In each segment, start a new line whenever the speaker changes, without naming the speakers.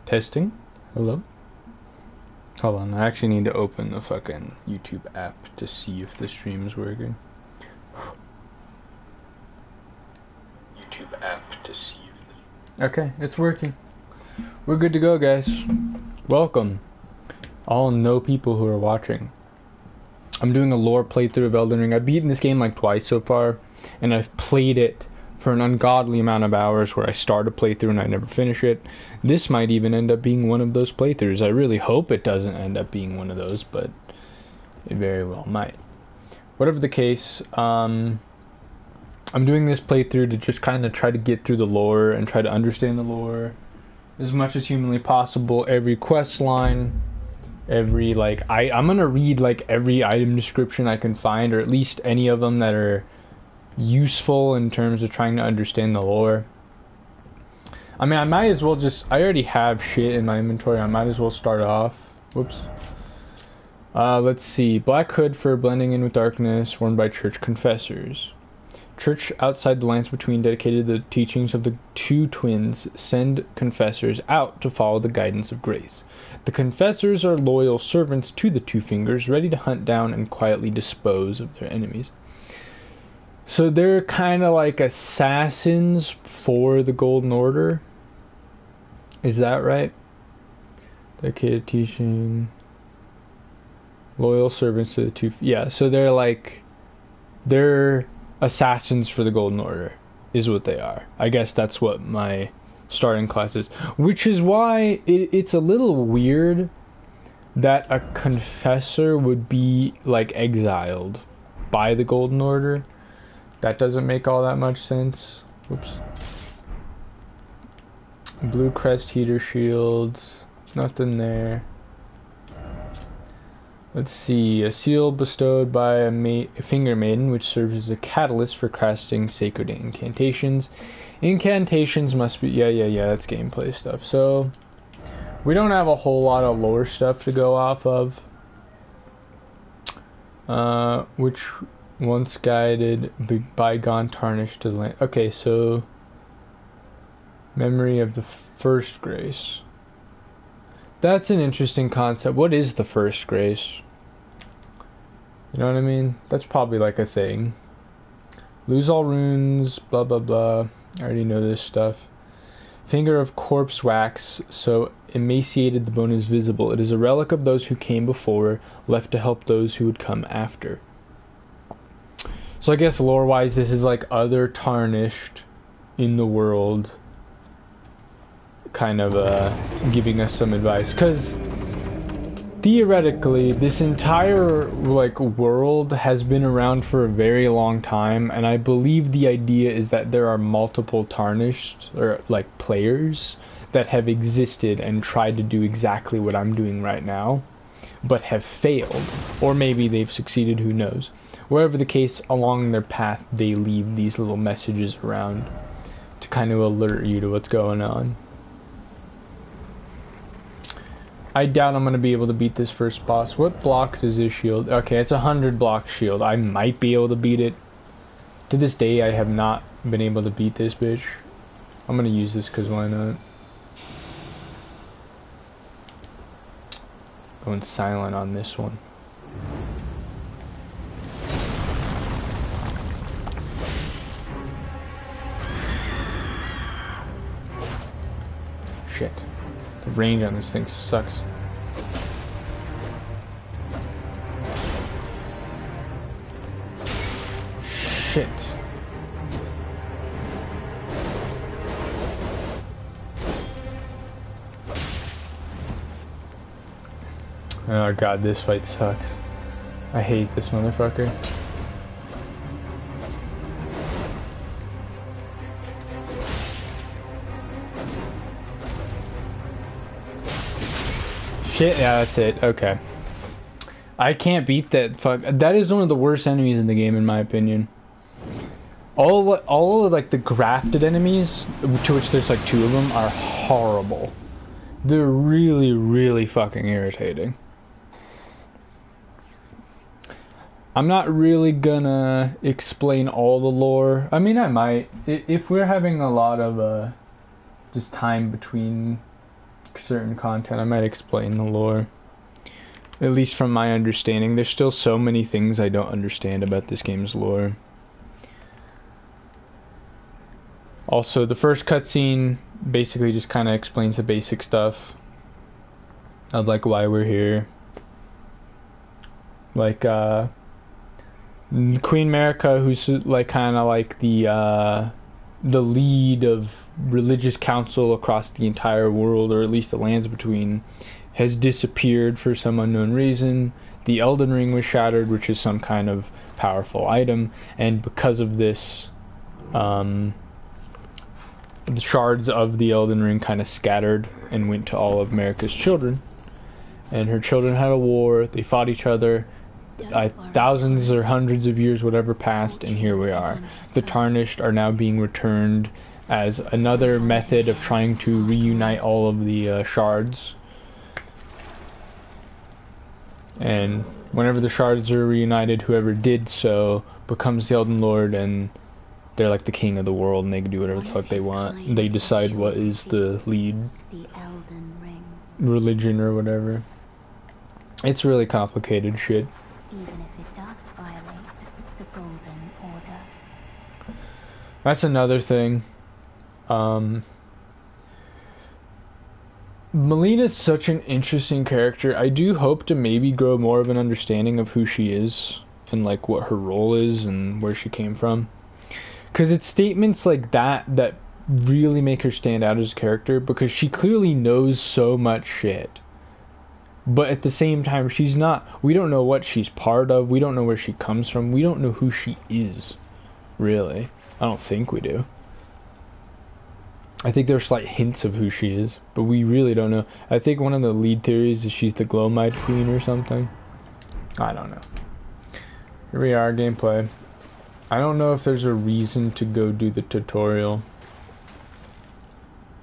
Testing. Hello? Hold on, I actually need to open the fucking YouTube app to see if the stream's working. YouTube app to see if the... Okay, it's working. We're good to go, guys. Welcome. All no people who are watching. I'm doing a lore playthrough of Elden Ring. I've beaten this game like twice so far, and I've played it for an ungodly amount of hours where I start a playthrough and I never finish it. This might even end up being one of those playthroughs. I really hope it doesn't end up being one of those, but it very well might. Whatever the case, I'm doing this playthrough to just kind of try to get through the lore and try to understand the lore as much as humanly possible. Every quest line, every, like, I'm gonna read, like, every item description I can find, or at least any of them that are useful in terms of trying to understand the lore. I mean, I might as well just... I already have shit in my inventory. I might as well start off. Whoops. Let's see. Black hood for blending in with darkness, worn by church confessors. Church outside the lands between, dedicated to the teachings of the two twins, send confessors out to follow the guidance of grace. The confessors are loyal servants to the Two Fingers, ready to hunt down and quietly dispose of their enemies. So they're kind of like assassins for the Golden Order. Is that right? Dedicated teaching. Loyal servants to the two... Yeah, so they're like... They're assassins for the Golden Order, is what they are. I guess that's what my starting class is. Which is why it's a little weird that a confessor would be, like, exiled by the Golden Order. That doesn't make all that much sense. Whoops. Blue crest heater shields. Nothing there. Let's see. A seal bestowed by a finger maiden, which serves as a catalyst for casting sacred incantations. Incantations must be... Yeah, that's gameplay stuff. So, we don't have a whole lot of lore stuff to go off of. Which... Once guided, bygone tarnished to the land. Okay, so... Memory of the first grace. That's an interesting concept. What is the first grace? You know what I mean? That's probably like a thing. Lose all runes, blah blah blah. I already know this stuff. Finger of corpse wax, so emaciated the bone is visible. It is a relic of those who came before, left to help those who would come after. So I guess lore-wise, this is like other tarnished in the world kind of giving us some advice. Because theoretically, this entire like world has been around for a very long time, and I believe the idea is that there are multiple tarnished or like players that have existed and tried to do exactly what I'm doing right now, but have failed. Or maybe they've succeeded, who knows. Wherever the case, along their path, they leave these little messages around to kind of alert you to what's going on. I doubt I'm going to be able to beat this first boss. What block does this shield? Okay, it's a 100 block shield. I might be able to beat it. To this day, I have not been able to beat this bitch. I'm going to use this because why not? Going silent on this one. Shit. The range on this thing sucks. Shit. Oh god, this fight sucks. I hate this motherfucker. Shit, yeah, that's it. Okay. I can't beat that fuck. That is one of the worst enemies in the game, in my opinion. All of like the grafted enemies, to which there's like 2 of them, are horrible. They're really, really fucking irritating. I'm not really gonna explain all the lore. I mean, I might. If we're having a lot of just time between certain content, I might explain the lore. At least from my understanding. There's still so many things I don't understand about this game's lore. Also, the first cutscene basically just kind of explains the basic stuff of like why we're here. Like Queen America, who's like kind of like the lead of religious council across the entire world, or at least the lands between, has disappeared for some unknown reason. The Elden Ring was shattered, which is some kind of powerful item, and because of this, the shards of the Elden Ring kind of scattered and went to all of America's children. And her children had a war, they fought each other, thousands or hundreds of years, whatever passed, and here we are. The Tarnished are now being returned as another method of trying to reunite all of the shards. And whenever the shards are reunited, whoever did so becomes the Elden Lord, and they're like the king of the world, and they can do whatever the fuck they want. They decide what is the lead religion or whatever. It's really complicated shit.
Even if it does violate the Golden Order.
That's another thing. Melina's such an interesting character. I do hope to maybe grow more of an understanding of who she is and like what her role is and where she came from. Because it's statements like that that really make her stand out as a character, because she clearly knows so much shit. But at the same time, she's not... We don't know what she's part of. We don't know where she comes from. We don't know who she is, really. I don't think we do. I think there's slight hints of who she is, but we really don't know. I think one of the lead theories is she's the Glowmite Queen or something. I don't know. Here we are, gameplay. I don't know if there's a reason to go do the tutorial.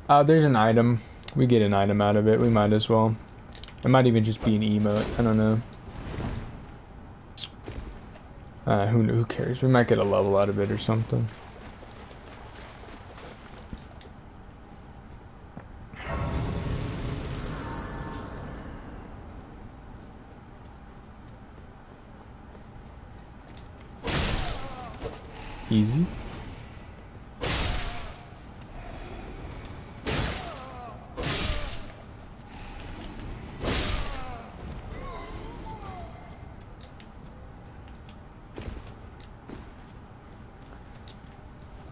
There's an item. We get an item out of it. We might as well. It might even just be an emote. I don't know. Who cares? We might get a level out of it or something. Easy.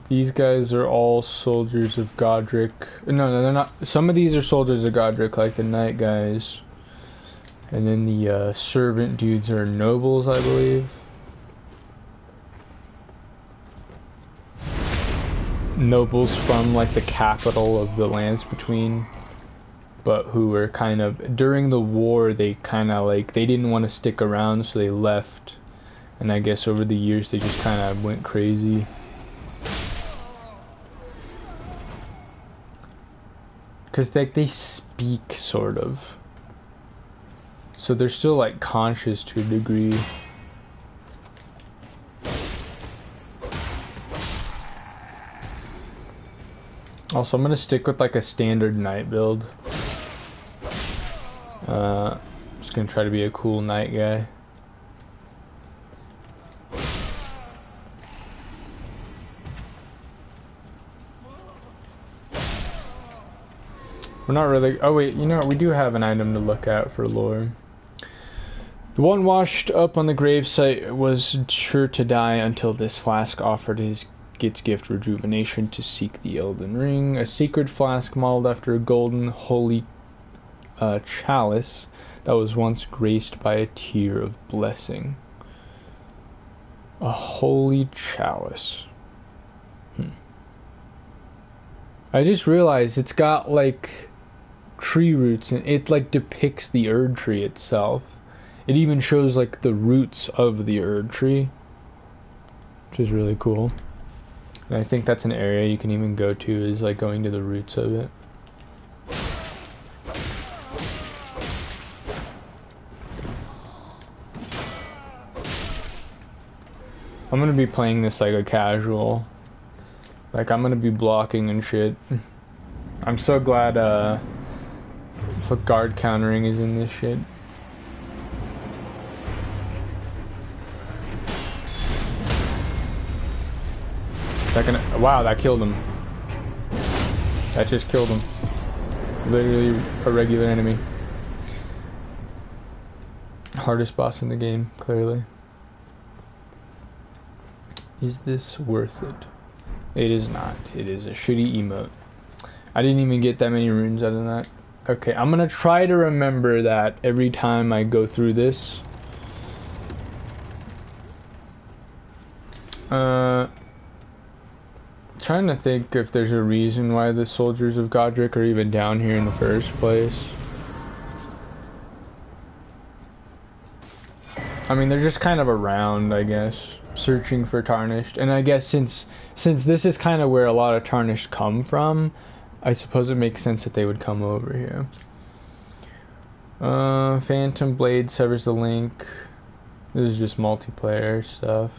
These guys are all soldiers of Godric. No, they're not. Some of these are soldiers of Godric, like the knight guys. And then the servant dudes are nobles, I believe. Nobles from like the capital of the lands between, but who were kind of, during the war, they kind of like, they didn't want to stick around, so they left. And I guess over the years they just kind of went crazy. Because like they speak, sort of. So they're still like conscious to a degree. Also, I'm gonna stick with like a standard knight build. Just gonna try to be a cool knight guy. We're not really... Oh wait, you know what? We do have an item to look at for lore. The one washed up on the gravesite was sure to die until this flask offered its gift rejuvenation to seek the Elden Ring. A sacred flask modeled after a golden holy chalice that was once graced by a tear of blessing. A holy chalice. I just realized it's got like tree roots, and it like depicts the Erd tree itself. It even shows like the roots of the Erd tree, which is really cool. And I think that's an area you can even go to, is like going to the roots of it. I'm gonna be playing this like a casual. Like I'm gonna be blocking and shit. I'm so glad So guard countering is in this shit. Wow, that killed him. That just killed him. Literally a regular enemy. Hardest boss in the game, clearly. Is this worth it? It is not. It is a shitty emote. I didn't even get that many runes out of that. Okay, I'm gonna try to remember that every time I go through this. Trying to think if there's a reason why the soldiers of Godric are even down here in the first place. I mean, they're just kind of around, I guess, searching for Tarnished. And I guess since this is kind of where a lot of Tarnished come from, I suppose it makes sense that they would come over here. Phantom Blade severs the link. This is just multiplayer stuff.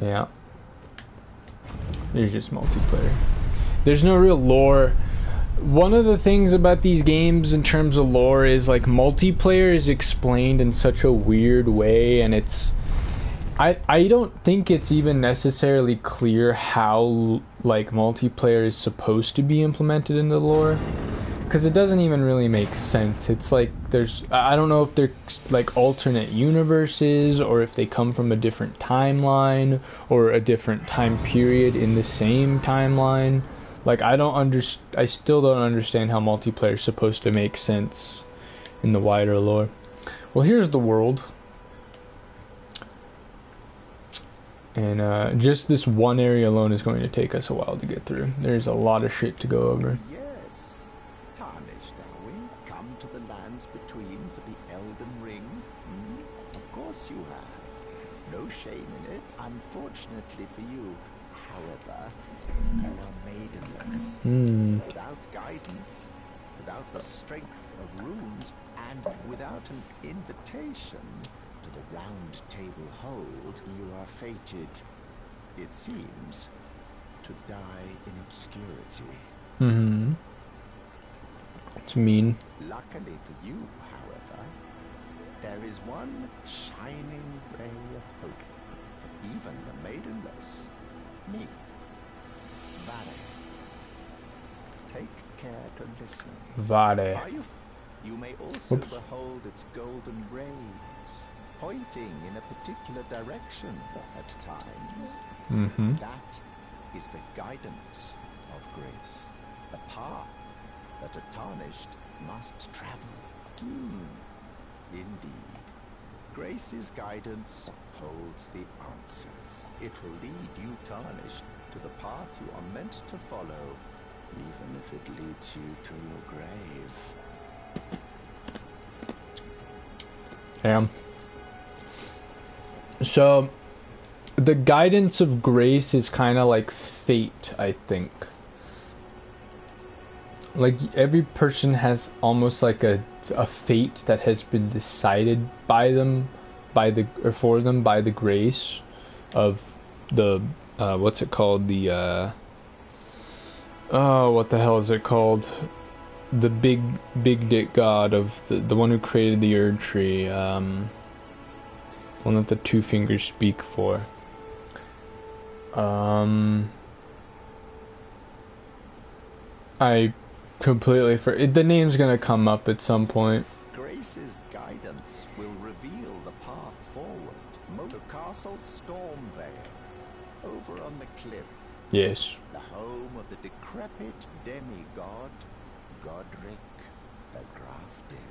Yeah. There's just multiplayer. There's no real lore. One of the things about these games in terms of lore is like multiplayer is explained in such a weird way, and it's I don't think it's even necessarily clear how like multiplayer is supposed to be implemented in the lore, because it doesn't even really make sense. It's like I don't know if they're like alternate universes, or if they come from a different timeline or a different time period in the same timeline. Like I still don't understand how multiplayer is supposed to make sense in the wider lore. Well, here's the world. And just this one area alone is going to take us a while to get through. There's a lot of shit to go over.
Yes. Tarnished, are we? Come to the lands between for the Elden Ring? Of course you have. No shame in it, unfortunately for you. However, you are maidenless. Without guidance, without the strength of runes, and without an invitation to the round table hold, you are fated, it seems, to die in obscurity.
It's mean.
Luckily for you, however, there is one shining ray of hope for even the maidenless. Me. Vade. Take care to listen.
Vade.
You may also behold its golden rays, pointing in a particular direction at times. That is the guidance of grace, a path that a tarnished must travel. Indeed, grace's guidance holds the answers. It will lead you, tarnished, to the path you are meant to follow, even if it leads you to your grave.
Damn. So, the guidance of grace is kind of like fate, I think. Like, every person has almost like a fate that has been decided by them, or for them by the grace of the, what's it called? The, what the hell is it called? The big dick god of the one who created the Erd Tree, one that the two fingers speak for. I completely forgot. The name's gonna come up at some point.
Grace's guidance will reveal the path forward. Motor Castle Stormvale, over on the cliff.
Yes.
The home of the decrepit demigod, Godric the Grafted.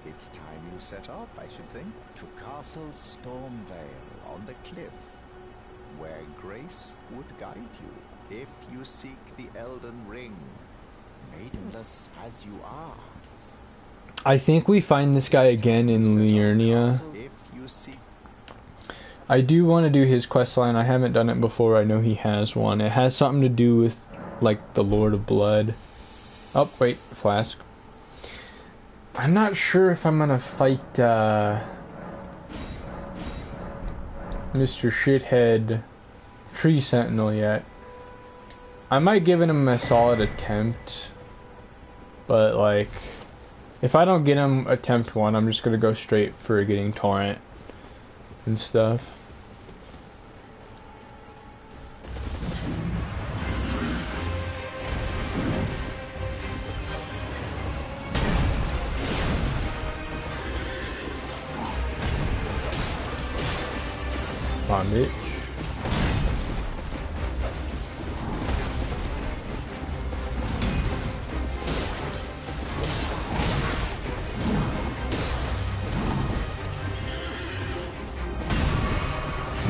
It's time you set off, I should think, to Castle Stormvale on the cliff, where grace would guide you if you seek the Elden Ring, maidenless as you are.
I think we find this guy again in Liurnia. I do want to do his questline. I haven't done it before. I know he has one. It has something to do with, like, the Lord of Blood. Oh, wait. Flask. I'm not sure if I'm gonna fight, Mr. Shithead Tree Sentinel yet. I might give him a solid attempt, but like, if I don't get him attempt 1, I'm just gonna go straight for getting torrent and stuff. Come on, bitch.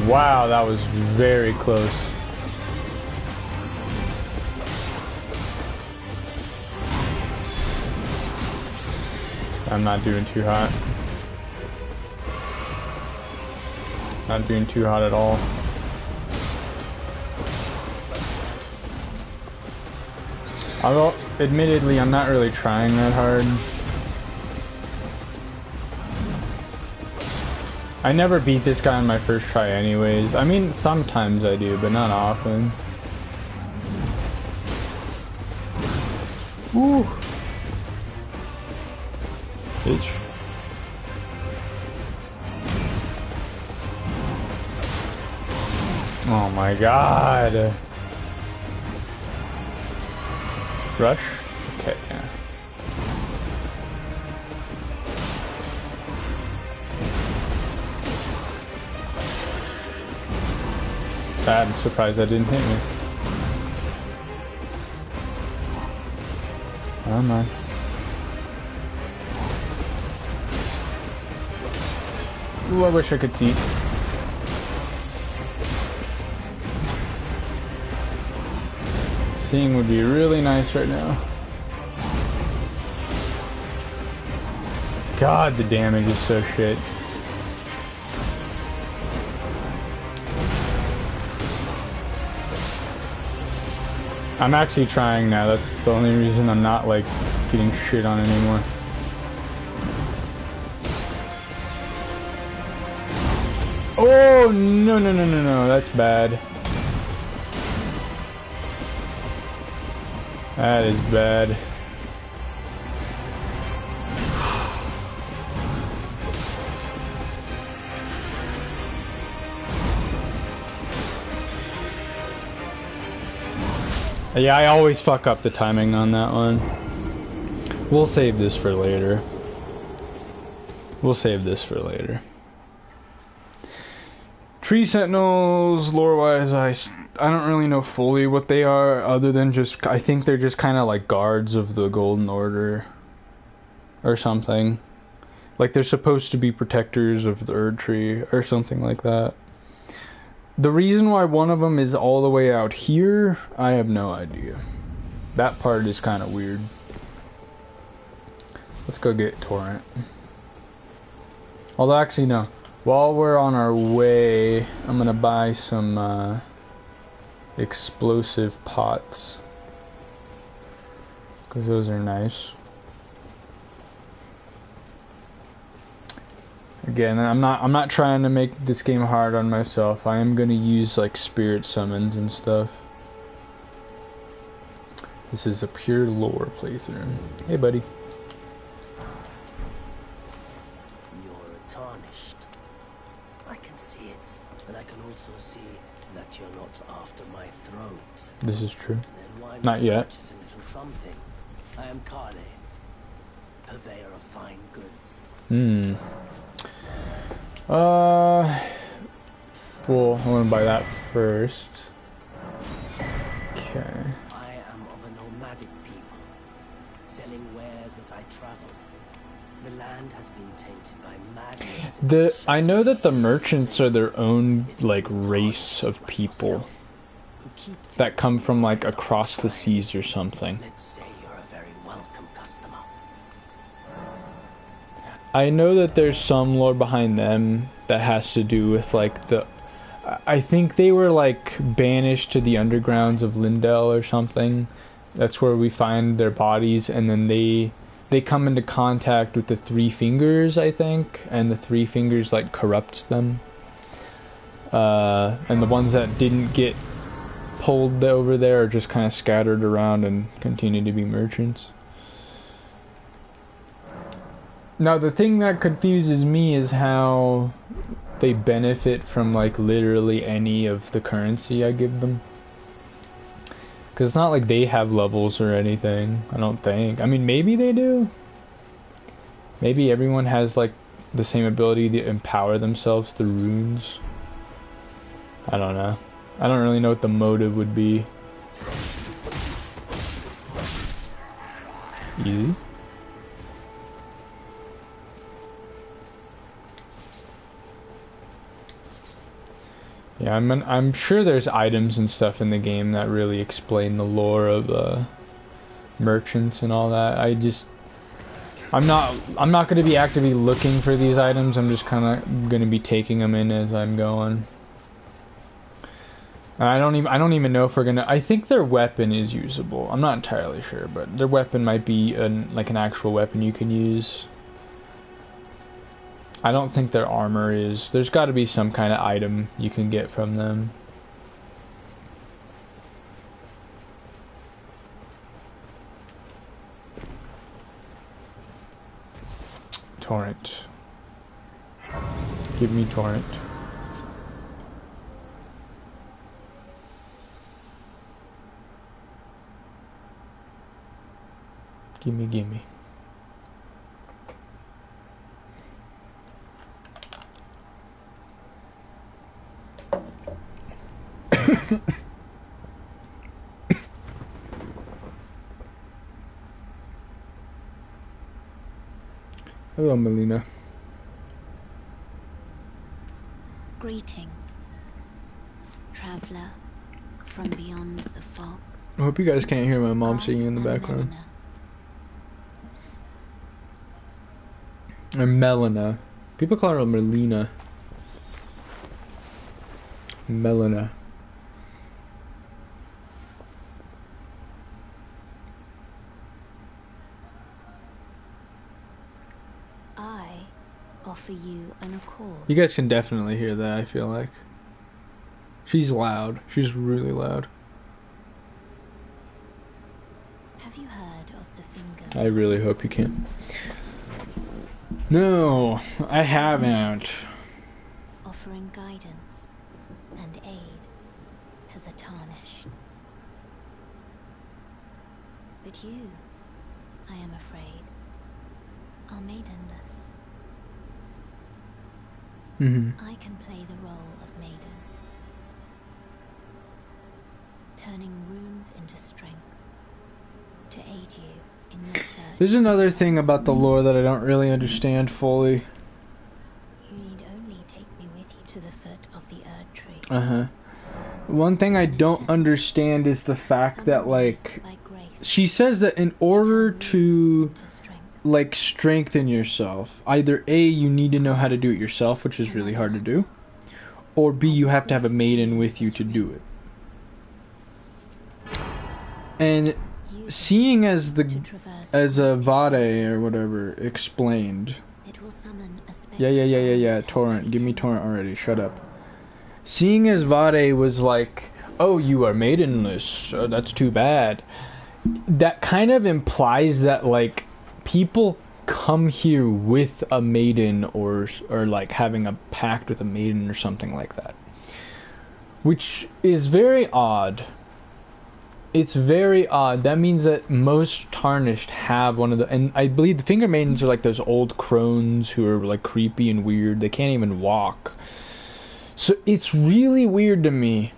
Wow, that was very close. I'm not doing too hot. Not doing too hot at all. Although, admittedly, I'm not really trying that hard. I never beat this guy on my first try anyways. I mean, sometimes I do, but not often. Woo! Bitch. Oh my god. Rush? Okay, yeah. I'm surprised that didn't hit me. Oh man. Ooh, I wish I could see. Seeing would be really nice right now. God, the damage is so shit. I'm actually trying now. That's the only reason I'm not like getting shit on anymore. Oh no no no no no! That's bad. That is bad. Yeah, I always fuck up the timing on that one. We'll save this for later. We'll save this for later. Tree Sentinels, lore-wise, I don't really know fully what they are, other than just, I think they're just kind of like guards of the Golden Order. Or something. Like they're supposed to be protectors of the Erd Tree, or something like that. The reason why one of them is all the way out here, I have no idea. That part is kind of weird. Let's go get Torrent. Although, actually, no. While we're on our way, I'm gonna buy some explosive pots. Because those are nice. Again, I'm not trying to make this game hard on myself. I am gonna use like spirit summons and stuff. This is a pure lore playthrough. Hey, buddy.
You're tarnished. I can see it, but I can also see that you're not after my throat.
This is true.
Then why
not yet.
Purchase a little something? I am Kale, purveyor of fine goods.
Well, I want to buy that first. Okay.
I am of a nomadic people, selling wares as I travel. The land has been tainted by madness.
I know that the merchants are their own, like, race of people that come from, like, across the seas or something.
Let's say you're a very welcome customer.
I know that there's some lore behind them that has to do with, like, I think they were, like, banished to the undergrounds of Lindell or something. That's where we find their bodies, and then they come into contact with the Three Fingers, I think, and the Three Fingers, like, corrupts them. And the ones that didn't get pulled over there are just kind of scattered around and continue to be merchants. Now the thing that confuses me is how they benefit from like literally any of the currency I give them. Because it's not like they have levels or anything, I don't think. I mean, maybe they do. Maybe everyone has like the same ability to empower themselves through runes. I don't know. I don't really know what the motive would be. Easy. Yeah, I'm sure there's items and stuff in the game that really explain the lore of merchants and all that. I'm not going to be actively looking for these items. I'm just kind of going to be taking them in as I'm going. I don't even know if we're gonna. I think their weapon is usable. I'm not entirely sure, but their weapon might be like an actual weapon you can use. I don't think their armor is. There's got to be some kind of item you can get from them. Torrent. Give me torrent. Gimme, gimme. Hello, Melina.
Greetings, traveler from beyond the fog.
I hope you guys can't hear my mom singing in the background. Or Melina. People call her Melina. Melina.
I offer you an accord.
You guys can definitely hear that, I feel like. She's loud. She's really loud.
Have you heard of the finger?
I really hope you can. No, I haven't.
Offering guidance and aid to the tarnished. But you, I am afraid, are maidenless. I can play the role of maiden, turning runes into strength to aid you in your search.
There's another thing about the lore that I don't really understand fully.
You need only take me with you to the foot of the Erd tree.
One thing I don't understand is the fact that, like, she says that in order to, like, strengthen yourself, either A, you need to know how to do it yourself, which is really hard to do, or B, you have to have a maiden with you to do it. And seeing as Vade or whatever explained. Yeah, torrent. Give me torrent already. Shut up. Seeing as Vade was like, oh, you are maidenless, that's too bad. That kind of implies that, like, people come here with a maiden or like having a pact with a maiden or something like that. Which is very odd. It's very odd. That means that most Tarnished have one of the... And I believe the Finger Maidens are like those old crones who are like creepy and weird. They can't even walk. So it's really weird to me.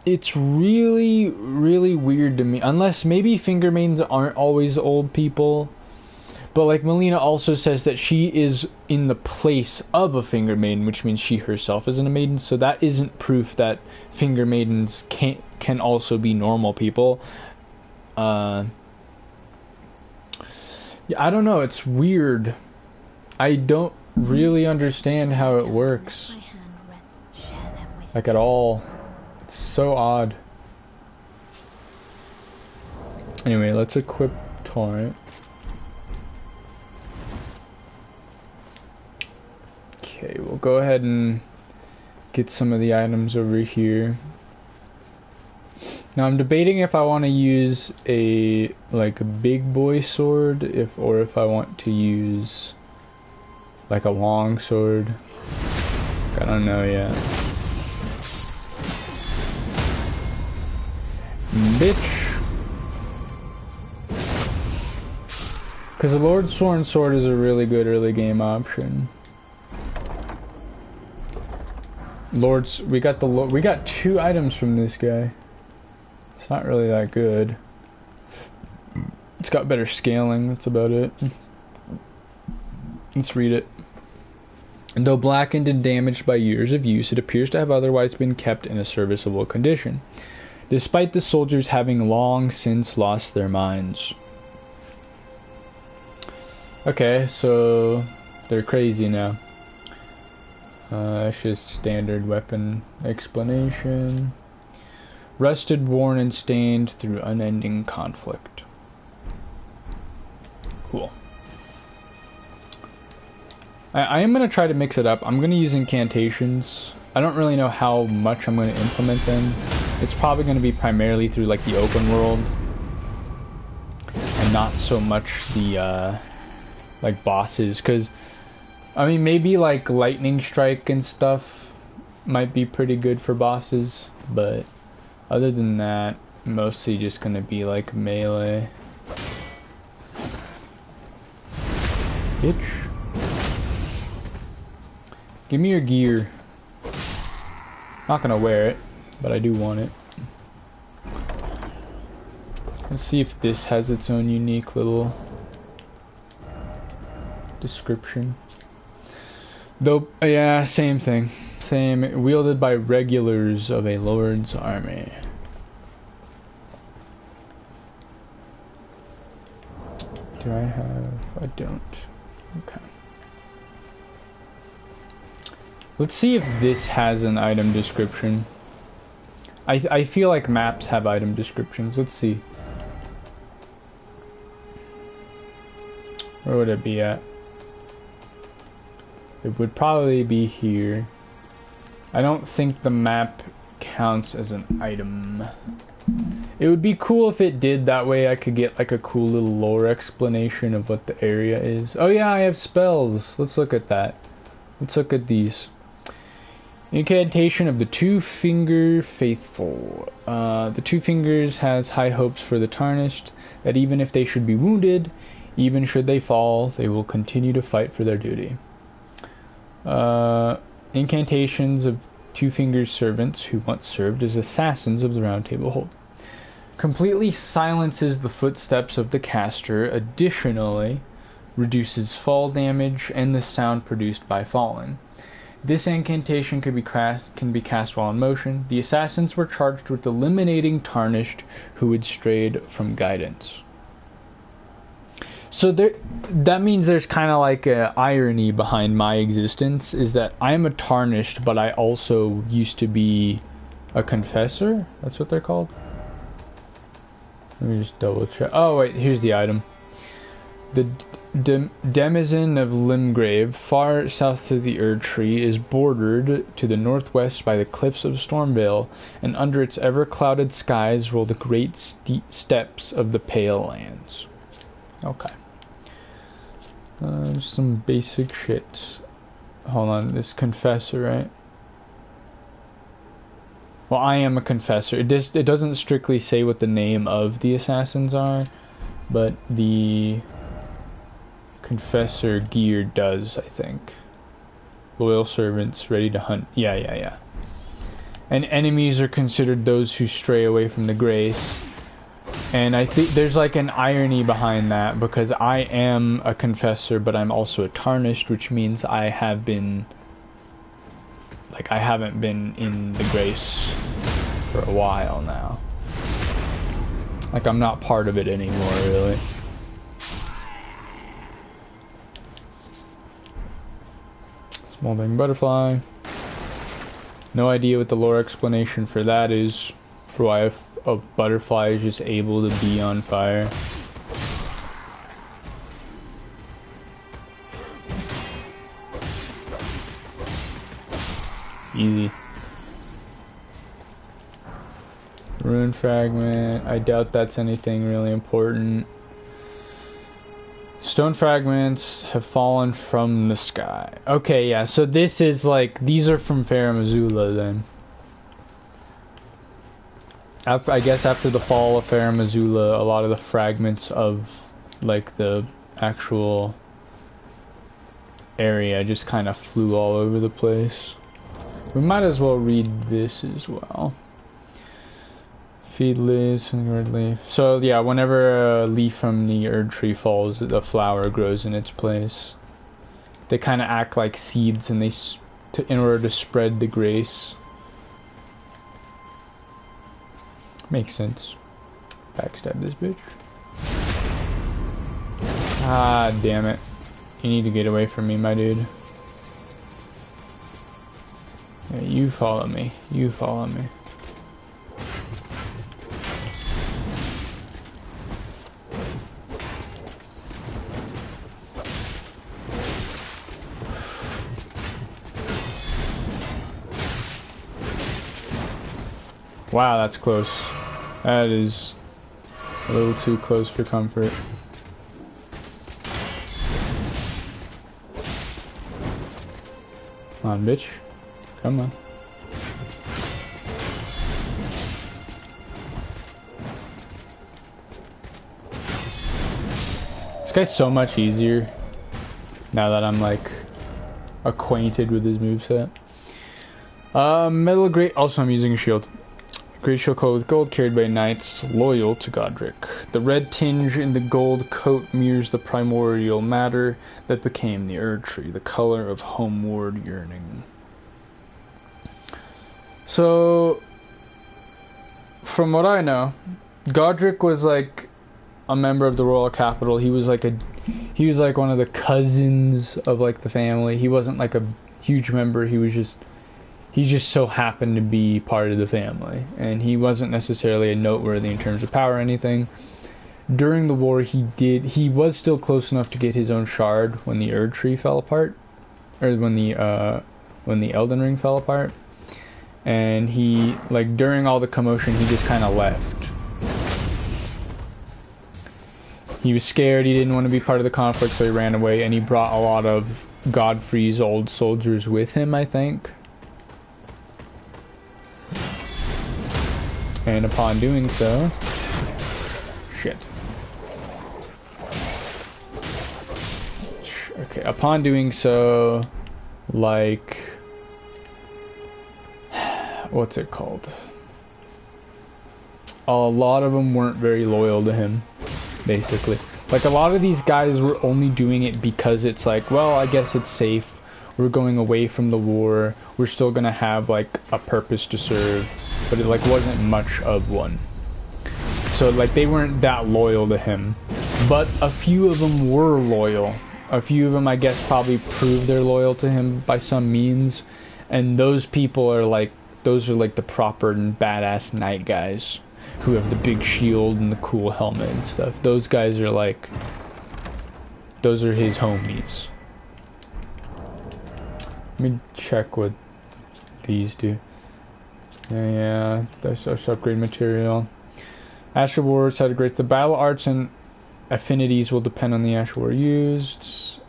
It's really, really weird to me. Unless maybe Finger Maidens aren't always old people. But like Melina also says that she is in the place of a Finger Maiden, which means she herself isn't a maiden. So that isn't proof that Finger Maidens can also be normal people. Yeah, I don't know. It's weird. I don't really understand how it works. Like at all. It's so odd. Anyway, let's equip Torrent. Okay, we'll go ahead and get some of the items over here. Now I'm debating if I want to use a big boy sword, or if I want to use like a long sword. I don't know yet. Bitch. Because the Lord Sworn Sword is a really good early game option. We got 2 items from this guy. It's not really that good. It's got better scaling, that's about it. Let's read it. And though blackened and damaged by years of use, it appears to have otherwise been kept in a serviceable condition, despite the soldiers having long since lost their minds. Okay, so they're crazy now. It's just standard weapon explanation. Rusted, worn, and stained through unending conflict. Cool. I am going to try to mix it up. I'm going to use incantations. I don't really know how much I'm going to implement them. It's probably going to be primarily through like the open world. And not so much the like bosses, because I mean maybe like lightning strike and stuff might be pretty good for bosses, but other than that mostly just gonna be like melee. Bitch, give me your gear. Not gonna wear it, but I do want it. Let's see if this has its own unique little description. Though, yeah, same thing. Same, wielded by regulars of a lord's army. Do I have? I don't. Okay. Let's see if this has an item description. I feel like maps have item descriptions. Let's see. Where would it be at? It would probably be here. I don't think the map counts as an item. It would be cool if it did, that way I could get like a cool little lore explanation of what the area is. Oh yeah, I have spells. Let's look at that. Let's look at these. Incantation of the Two-Finger Faithful. The Two Fingers has high hopes for the Tarnished, that even if they should be wounded, even should they fall, they will continue to fight for their duty. Incantations of Two Fingers' servants who once served as assassins of the Round Table Hold. Completely silences the footsteps of the caster, additionally reduces fall damage and the sound produced by falling. This incantation can be cast while in motion. The assassins were charged with eliminating Tarnished who had strayed from guidance. So that means there's kind of like an irony behind my existence, is that I'm a Tarnished, but I also used to be a Confessor? That's what they're called? Let me just double check. Oh wait, here's the item. The denizen of Limgrave, far south of the Erd Tree, is bordered to the northwest by the cliffs of Stormvale, and under its ever-clouded skies roll the great steppes of the Pale Lands. Okay. Some basic shit. Hold on, this Confessor, right? Well, I am a Confessor. It doesn't strictly say what the name of the assassins are, but the Confessor gear does, I think. Loyal servants, ready to hunt. Yeah. And enemies are considered those who stray away from the grace. And I think there's like an irony behind that, because I am a Confessor, but I'm also a Tarnished, which means I haven't been in the grace for a while now. Like, I'm not part of it anymore, really. Small Bang Butterfly. No idea what the lore explanation for that is, for why a butterfly is just able to be on fire. Easy. Rune fragment. I doubt that's anything really important. Stone fragments have fallen from the sky. Okay, yeah, so this is like, these are from Farum Azula then. I guess after the fall of Farum Azula, a lot of the fragments of like the actual area just kind of flew all over the place. We might as well read this as well. Feed leaves from the red leaf. So yeah, whenever a leaf from the Erd tree falls, the flower grows in its place. They kind of act like seeds, and in order to spread the grace. Makes sense. Backstab this bitch. Ah, damn it. You need to get away from me, my dude. Yeah, you follow me. You follow me. Wow, that's close. That is a little too close for comfort. Come on, bitch. Come on. This guy's so much easier now that I'm like acquainted with his moveset. Metal Great. Also, I'm using a shield. Great shield coat with gold carried by knights loyal to Godric. The red tinge in the gold coat mirrors the primordial matter that became the Erd tree, the color of homeward yearning. So, from what I know, Godric was like a member of the royal capital. He was like one of the cousins of like the family. He wasn't like a huge member. He just so happened to be part of the family, and he wasn't necessarily a noteworthy in terms of power or anything. During the war, he was still close enough to get his own shard when the Erd tree fell apart, or when the Elden Ring fell apart. And he, like, during all the commotion, he just kind of left. He was scared, he didn't want to be part of the conflict, so he ran away, and he brought a lot of Godfrey's old soldiers with him, I think. And upon doing so... Shit. Okay, upon doing so... Like... What's it called? A lot of them weren't very loyal to him, basically. Like, a lot of these guys were only doing it because it's like, well, I guess it's safe. We're going away from the war. We're still gonna have, like, a purpose to serve. But it, like, wasn't much of one. So, like, they weren't that loyal to him. But a few of them were loyal. A few of them, I guess, probably proved they're loyal to him by some means. And those people are, like, those are, like, the proper and badass knight guys. Who have the big shield and the cool helmet and stuff. Those guys are, like... Those are his homies. Let me check what these do. Yeah, that's our upgrade material. Astral Wars, how to grade the battle arts and affinities will depend on the Astral War used.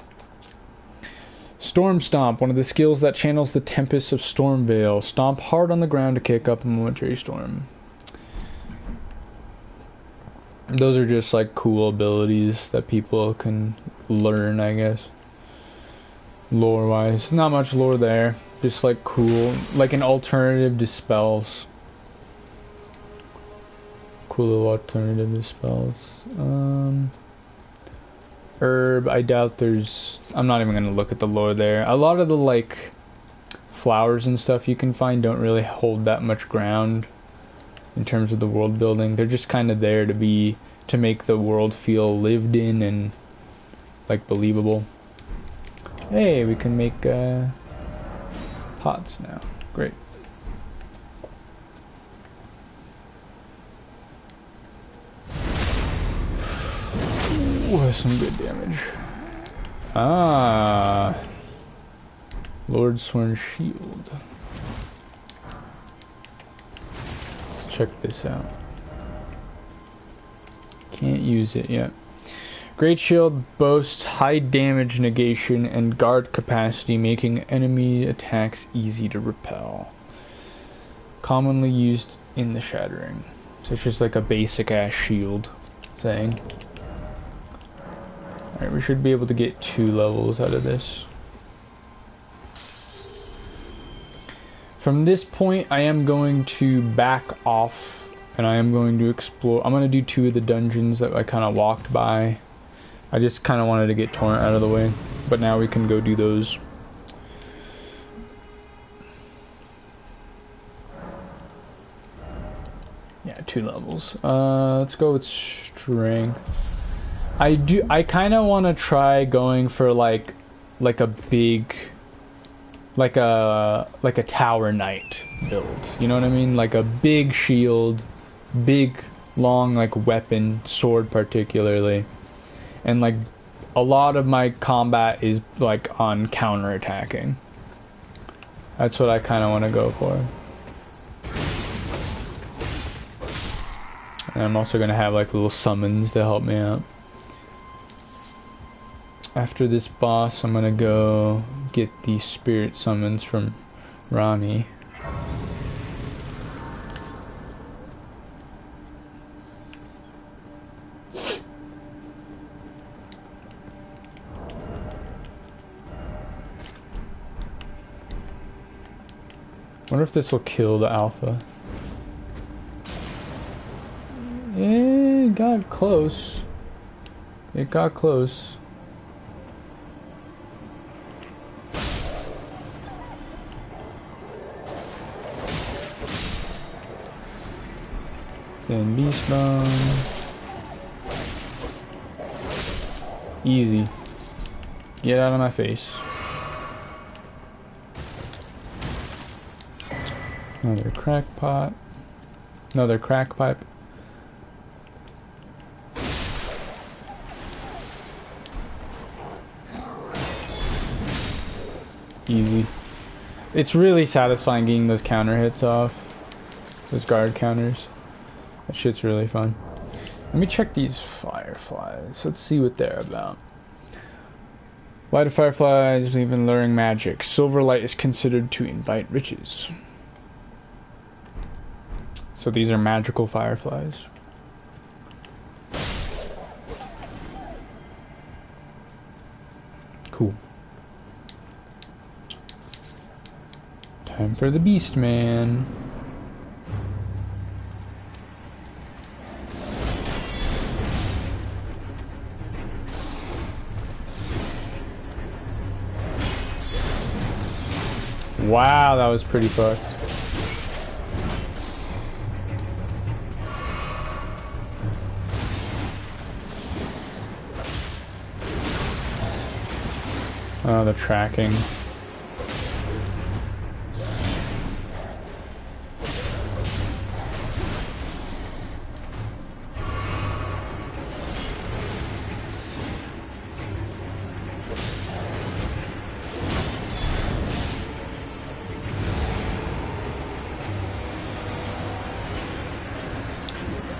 Storm Stomp, one of the skills that channels the tempests of Stormvale. Stomp hard on the ground to kick up a momentary storm. Those are just like cool abilities that people can learn, I guess. Lore wise, not much lore there. Just like cool, like an alternative to spells. Cool little alternative to spells. Herb, I doubt there's... I'm not even gonna look at the lore there. A lot of the like flowers and stuff you can find don't really hold that much ground in terms of the world building. They're just kind of there to make the world feel lived in and like believable. Hey, we can make pots now. Great. Ooh, that's some good damage. Ah, Lord Sworn Shield. Let's check this out. Can't use it yet. Great Shield boasts high damage negation and guard capacity, making enemy attacks easy to repel. Commonly used in the Shattering. So it's just like a basic ass shield thing. Alright, we should be able to get 2 levels out of this. From this point, I am going to back off and I am going to explore. I'm going to do 2 of the dungeons that I kind of walked by. I just kind of wanted to get Torrent out of the way, but now we can go do those. Yeah, 2 levels. Let's go with Strength. I kind of want to try going for like a big, like a Tower Knight build. You know what I mean? Like a big shield, big long like weapon, sword particularly. And like a lot of my combat is like on counter-attacking. That's what I kind of want to go for. And I'm also going to have like little summons to help me out. After this boss, I'm going to go get the spirit summons from Rani. I wonder if this will kill the alpha. It got close. It got close. Then beast bomb. Easy. Get out of my face. Another crackpot. Another crack pipe. Easy. It's really satisfying getting those counter hits off. Those guard counters. That shit's really fun. Let me check these fireflies. Let's see what they're about. Light of fireflies believe in luring magic. Silver light is considered to invite riches. So these are magical fireflies. Cool. Time for the beast man. Wow, that was pretty fucked. Oh, the tracking.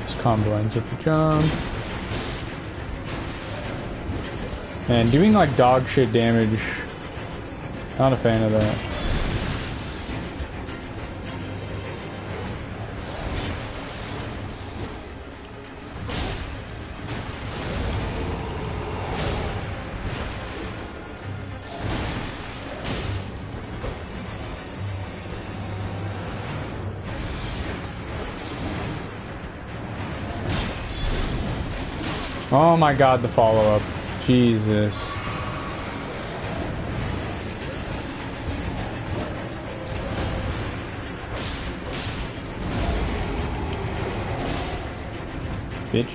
This combo ends with the jump. And doing like dog shit damage, not a fan of that. Oh my god, the follow-up. Jesus. Bitch.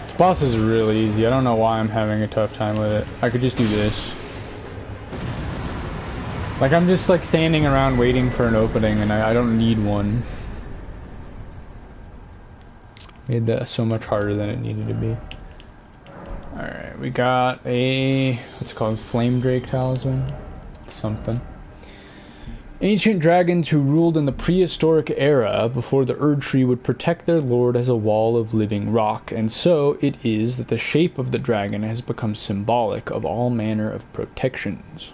This boss is really easy. I don't know why I'm having a tough time with it. I could just do this. Like, I'm just like standing around waiting for an opening and I don't need one. Made that so much harder than it needed to be. Alright, we got a, what's it called, Flame Drake Talisman? Something. Ancient dragons who ruled in the prehistoric era before the Erd Tree would protect their lord as a wall of living rock, and so it is that the shape of the dragon has become symbolic of all manner of protections.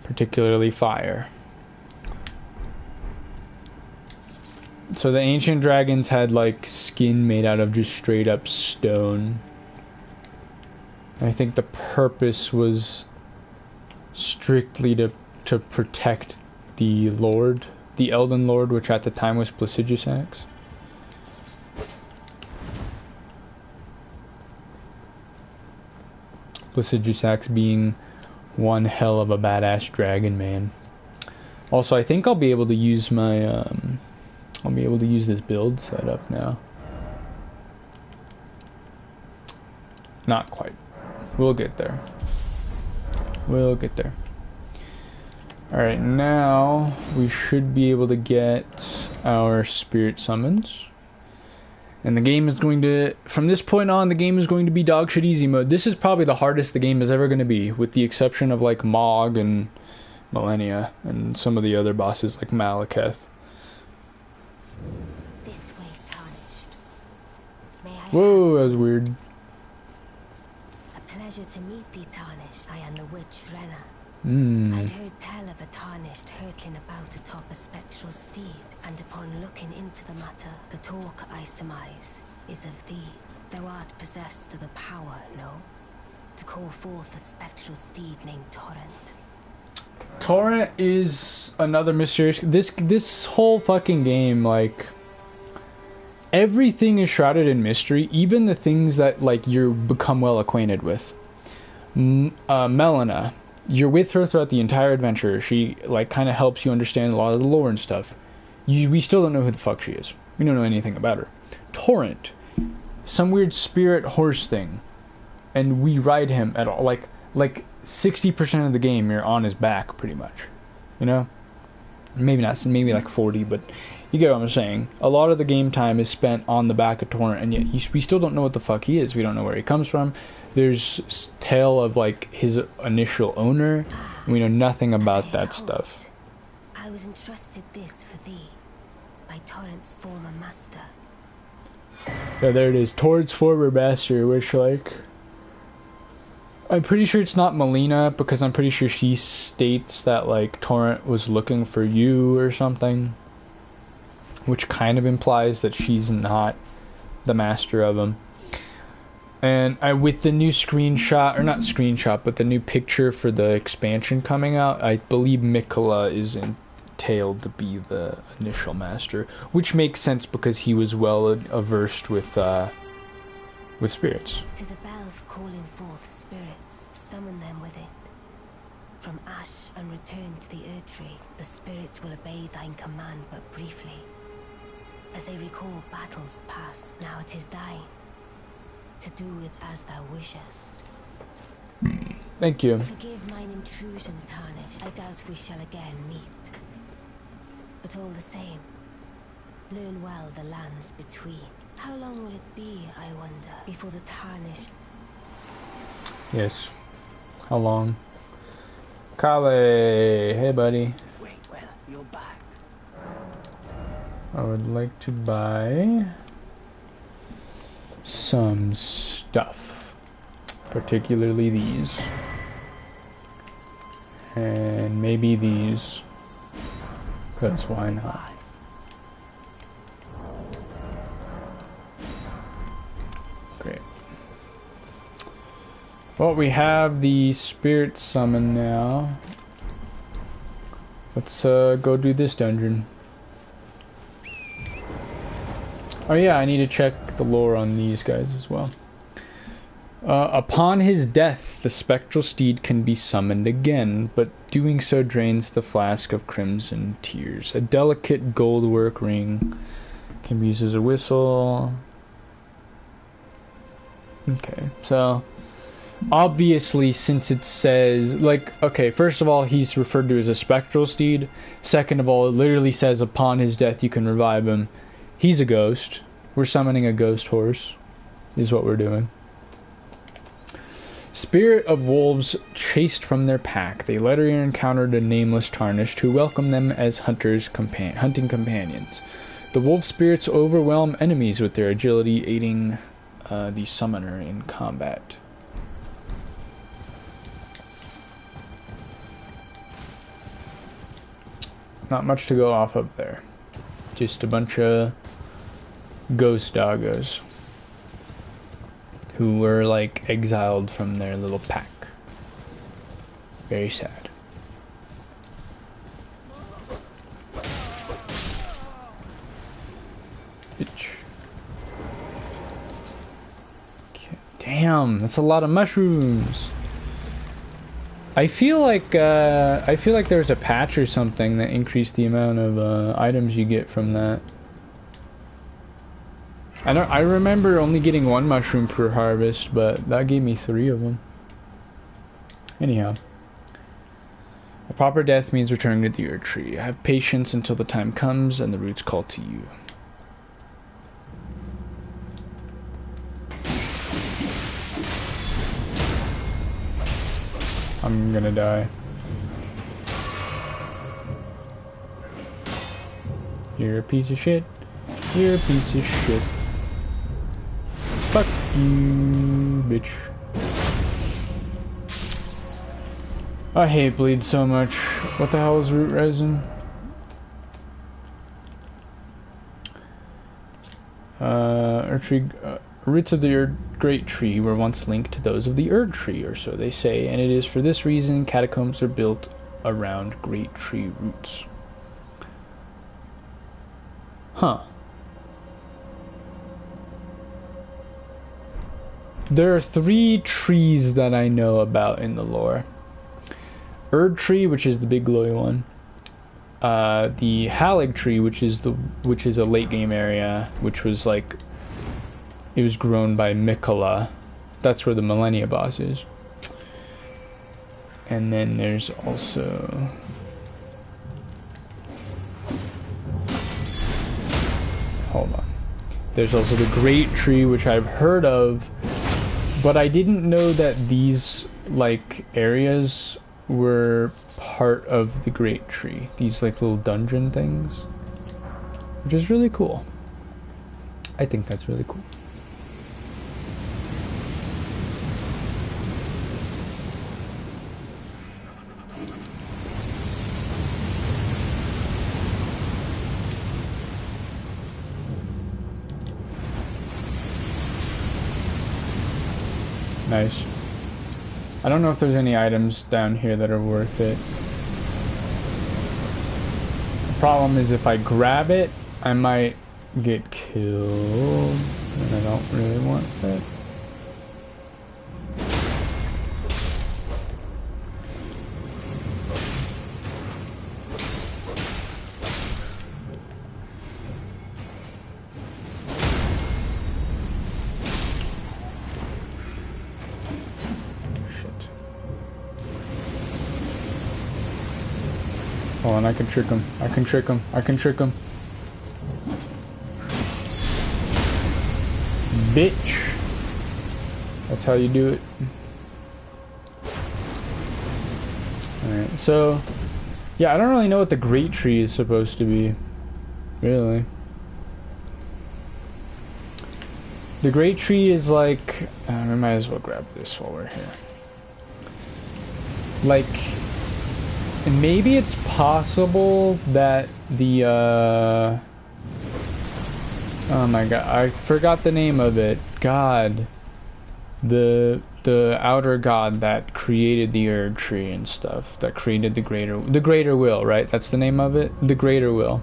Particularly fire. So the ancient dragons had like skin made out of just straight up stone. I think the purpose was strictly to protect the Lord, the Elden Lord, which at the time was Placidusax. Placidusax being one hell of a badass dragon man. Also, I think I'll be able to use my I'll be able to use this build setup now. Not quite. We'll get there. We'll get there. Alright, now we should be able to get our spirit summons. And the game is going to, from this point on, the game is going to be dog shit easy mode. This is probably the hardest the game is ever going to be, with the exception of like Mog and Millennia and some of the other bosses like Malekith.
This way, Tarnished. May I
Whoa, that was weird.
A pleasure to meet thee, Tarnished. I am the witch Renna.
Mm.
I'd heard tell of a Tarnished hurtling about atop a spectral steed, and upon looking into the matter, the talk I surmise is of thee. Thou art possessed of the power, no? To call forth a spectral steed named Torrent.
Torrent is another mysterious. This whole fucking game, like, everything is shrouded in mystery, even the things that like you become well acquainted with. Melina, you're with her throughout the entire adventure. She like kind of helps you understand a lot of the lore and stuff. We still don't know who the fuck she is. We don't know anything about her. Torrent, some weird spirit horse thing, and we ride him at all. Like 60% of the game you're on his back pretty much, you know. Maybe not, maybe like 40, but you get what I'm saying. A lot of the game time is spent on the back of Torrent, and yet we still don't know what the fuck he is. We don't know where he comes from. There's tale of like his initial owner, and we know nothing about that stuff.
I was entrusted this for thee by Torrent's former master.
Yeah, there it is. Torrent's former master, which like, I'm pretty sure it's not Melina, because I'm pretty sure she states that like Torrent was looking for you or something, which kind of implies that she's not the master of him. And with the new screenshot, or not screenshot, but the new picture for the expansion coming out, I believe Mikola is entailed to be the initial master, which makes sense because he was well averse with spirits.
'Tis a bell for calling forth spirits. Summon them with it. From ash and return to the Erd Tree, the spirits will obey thine command but briefly. As they recall battles past, now it is thine to do with as thou wishest.
Thank you.
Forgive mine intrusion, Tarnished. I doubt we shall again meet. But all the same, learn well the lands between. How long will it be, I wonder, before the Tarnished...
Yes. How long? Kale, hey buddy.
Wait, well, you're back.
I would like to buy some stuff, particularly these, and maybe these, because why not? Great. Well, we have the spirit summon now. Let's go do this dungeon. Oh yeah, I need to check the lore on these guys as well. Upon his death, the spectral steed can be summoned again, but doing so drains the flask of crimson tears. A delicate goldwork ring can be used as a whistle. Okay, so obviously, since it says, like, okay, first of all, he's referred to as a spectral steed. Second of all, it literally says upon his death you can revive him. He's a ghost. We're summoning a ghost horse. is what we're doing. Spirit of wolves chased from their pack, they later encountered a nameless tarnished who welcomed them as hunting companions. The wolf spirits overwhelm enemies with their agility, aiding the summoner in combat. Not much to go off of there. Just a bunch of ghost doggos who were like exiled from their little pack. Very sad. Bitch. Okay. Damn, that's a lot of mushrooms. I feel like there's a patch or something that increased the amount of items you get from that. I remember only getting 1 mushroom per harvest, but that gave me 3 of them. Anyhow, a proper death means returning to the Erd Tree. Have patience until the time comes and the roots call to you. I'm gonna die. You're a piece of shit. You're a piece of shit. Fuck you, bitch. I hate bleed so much. What the hell is root resin? Roots of the Great Tree were once linked to those of the Erd Tree, or so they say, and it is for this reason catacombs are built around Great Tree roots. Huh. There are 3 trees that I know about in the lore. Erd Tree, which is the big glowy one. The Halig Tree, which is a late game area, which was like, it was grown by Mikola. That's where the Millennia boss is. And then there's also hold on. There's also the Great Tree, which I've heard of, but I didn't know that these like areas were part of the Great Tree. These like little dungeon things, which is really cool. I think that's really cool. Nice. I don't know if there's any items down here that are worth it. The problem is if I grab it, I might get killed, and I don't really want that. Hold on, I can trick him. I can trick him. I can trick him. Bitch. That's how you do it. Alright, so yeah, I don't really know what the Great Tree is supposed to be. Really. The Great Tree is like, we might as well grab this while we're here. Like, maybe it's possible that the, oh my god, I forgot the name of it. God. The outer god that created the Erd Tree and stuff. That created the Greater Will, right? That's the name of it? The Greater Will.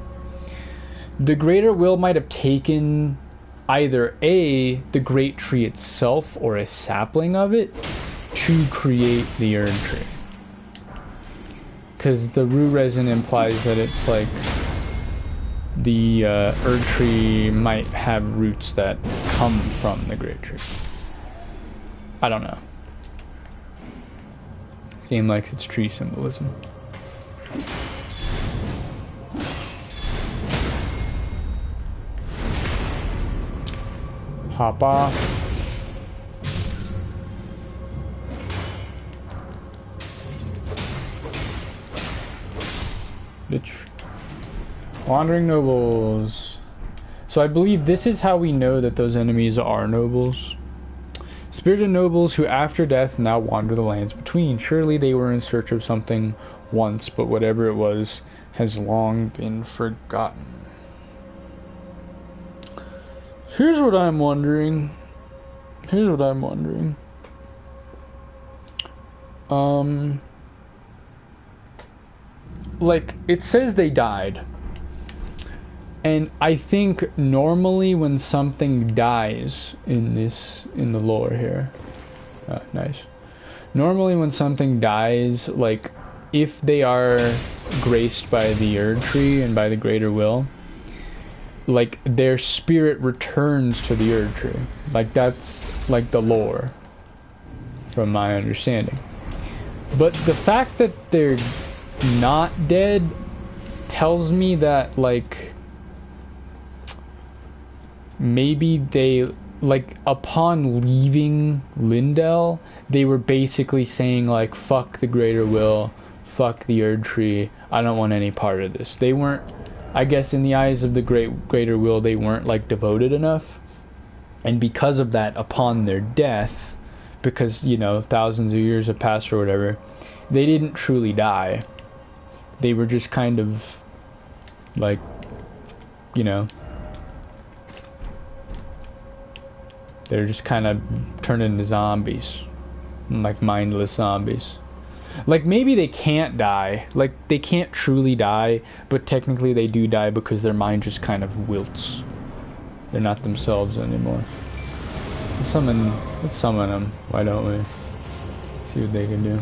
The Greater Will might have taken either the Great Tree itself or a sapling of it to create the Erd Tree. Because the root resin implies that it's like the Erd Tree might have roots that come from the Great Tree. I don't know. This game likes its tree symbolism. Hop off. bitch. Wandering nobles. So I believe this is how we know that those enemies are nobles. Spirited nobles who after death now wander the lands between. Surely they were in search of something once, but whatever it was has long been forgotten. Here's what I'm wondering. Like, it says they died. And I think normally when something dies in the lore here, nice. Normally when something dies, like, if they are graced by the Erd Tree and by the Greater Will, like, their spirit returns to the Erd Tree. Like, that's, like, the lore, from my understanding. But the fact that they're not dead tells me that, like, maybe they, like, upon leaving Lindell, they were basically saying, like, fuck the Greater Will, fuck the Erd Tree, I don't want any part of this. They weren't, I guess in the eyes of the Greater Will, they weren't, like, devoted enough. And because of that, upon their death, because, you know, thousands of years have passed or whatever, they didn't truly die. They were just kind of, like, you know, they're just kind of turned into zombies. Like, mindless zombies. Like, maybe they can't die. Like, they can't truly die, but technically they do die because their mind just kind of wilts. They're not themselves anymore. Let's summon them. Why don't we? See what they can do.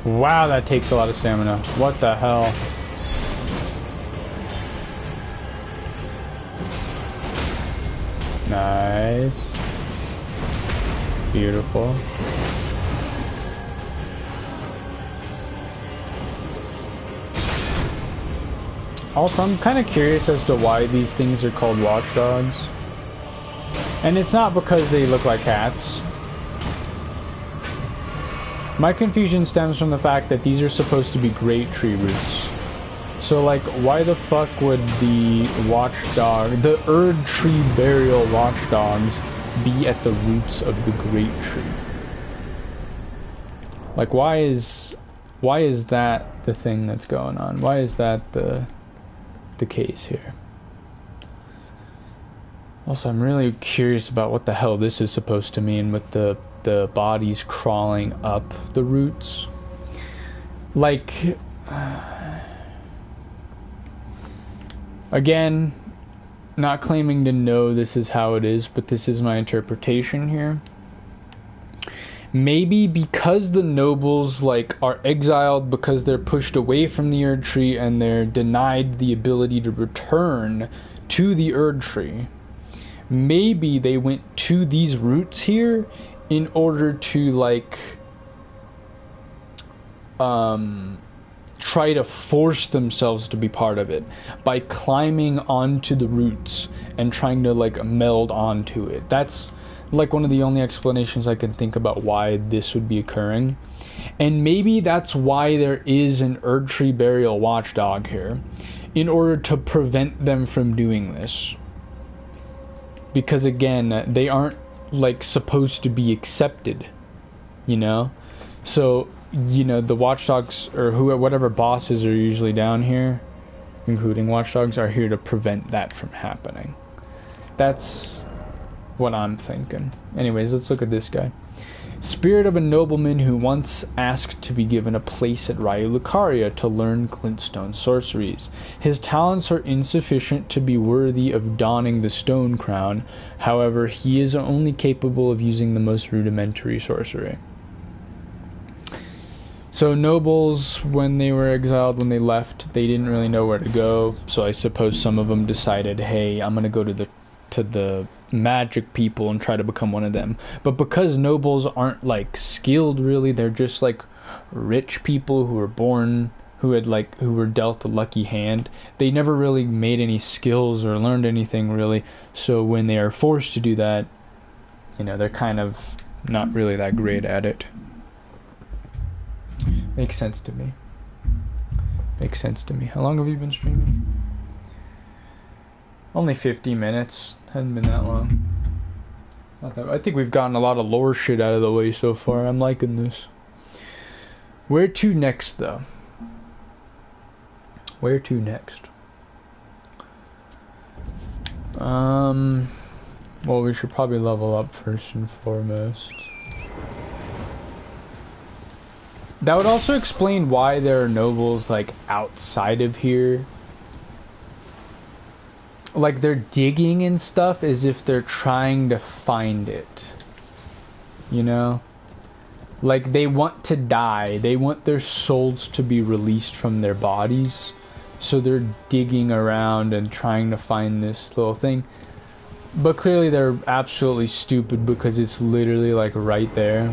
Wow, that takes a lot of stamina. What the hell? Nice. Beautiful. Also, I'm kind of curious as to why these things are called watchdogs. And it's not because they look like cats. My confusion stems from the fact that these are supposed to be great tree roots. So, like, why the fuck would the Erd Tree burial watchdogs be at the roots of the great tree? Like, why is that the thing that's going on? Why is that the case here? Also, I'm really curious about what the hell this is supposed to mean with the bodies crawling up the roots. Like, again, not claiming to know this is how it is, but this is my interpretation here. Maybe because the nobles, like, are exiled because they're pushed away from the Erd Tree and they're denied the ability to return to the Erd Tree, maybe they went to these roots here in order to, like, try to force themselves to be part of it by climbing onto the roots and trying to, like, meld onto it. That's, like, one of the only explanations I can think about why this would be occurring. And maybe that's why there is an Erd Tree burial watchdog here, in order to prevent them from doing this. Because, again, they aren't, like, supposed to be accepted, you know? So, you know, the watchdogs, or whatever bosses are usually down here, including watchdogs, are here to prevent that from happening. That's what I'm thinking. Anyways, let's look at this guy. Spirit of a nobleman who once asked to be given a place at Ryu Lucaria to learn glintstone sorceries. His talents are insufficient to be worthy of donning the stone crown. However, he is only capable of using the most rudimentary sorcery. So nobles, when they were exiled, when they left, they didn't really know where to go. So I suppose some of them decided, hey, I'm going to go to the to the magic people and try to become one of them. But because nobles aren't like skilled really, they're just like rich people who were born, who were dealt a lucky hand. They never really made any skills or learned anything really. So when they are forced to do that, you know, they're kind of not really that great at it. Makes sense to me. Makes sense to me. How long have you been streaming? Only 50 minutes. Hasn't been that long. I think we've gotten a lot of lore shit out of the way so far. I'm liking this. Where to next, though? Where to next? Well, we should probably level up first and foremost. That would also explain why there are nobles, like, outside of here. Like, they're digging and stuff as if they're trying to find it. You know? Like, they want to die. They want their souls to be released from their bodies. So they're digging around and trying to find this little thing. But clearly they're absolutely stupid because it's literally, like, right there.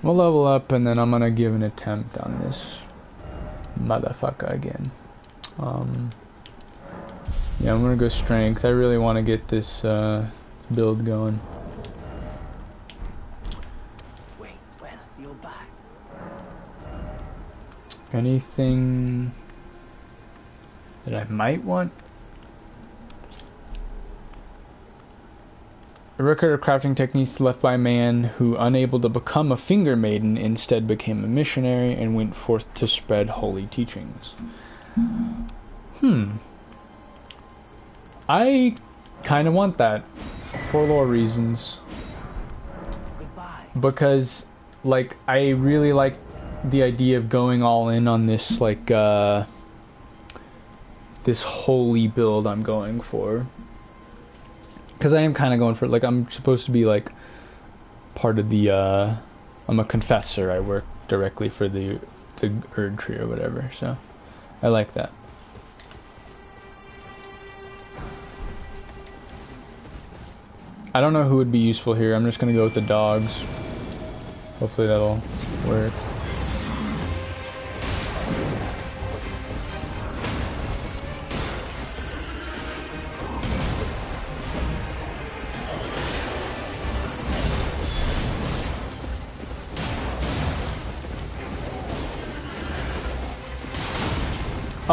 We'll level up and then I'm gonna give an attempt on this motherfucker again. Yeah, I'm gonna go strength. I really want to get this build going.
Wait, well, you're back.
Anything that I might want? A record of crafting techniques left by a man who, unable to become a finger maiden, instead became a missionary and went forth to spread holy teachings. I kind of want that for lore reasons.
Goodbye.
Because, like, I really like the idea of going all in on this, like, this holy build I'm going for. Because I am kind of going for, like, I'm supposed to be, like, part of the, I'm a confessor. I work directly for the Erd Tree or whatever, so I like that. I don't know who would be useful here. I'm just going to go with the dogs. Hopefully that'll work.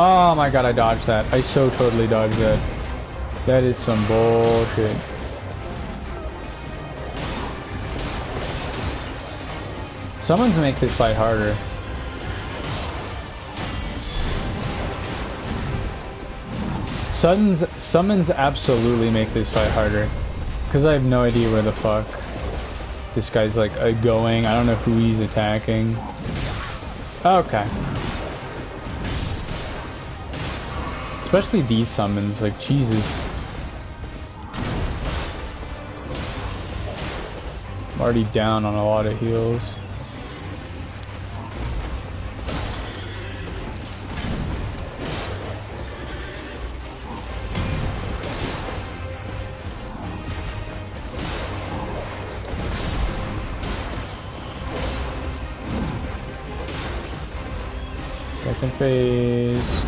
Oh my god, I dodged that. I so totally dodged that. That is some bullshit. Someone's make this fight harder. Summons absolutely make this fight harder. Because I have no idea where the fuck this guy's like going. I don't know who he's attacking. Okay. Especially these summons, like, Jesus. I'm already down on a lot of heals. Second phase.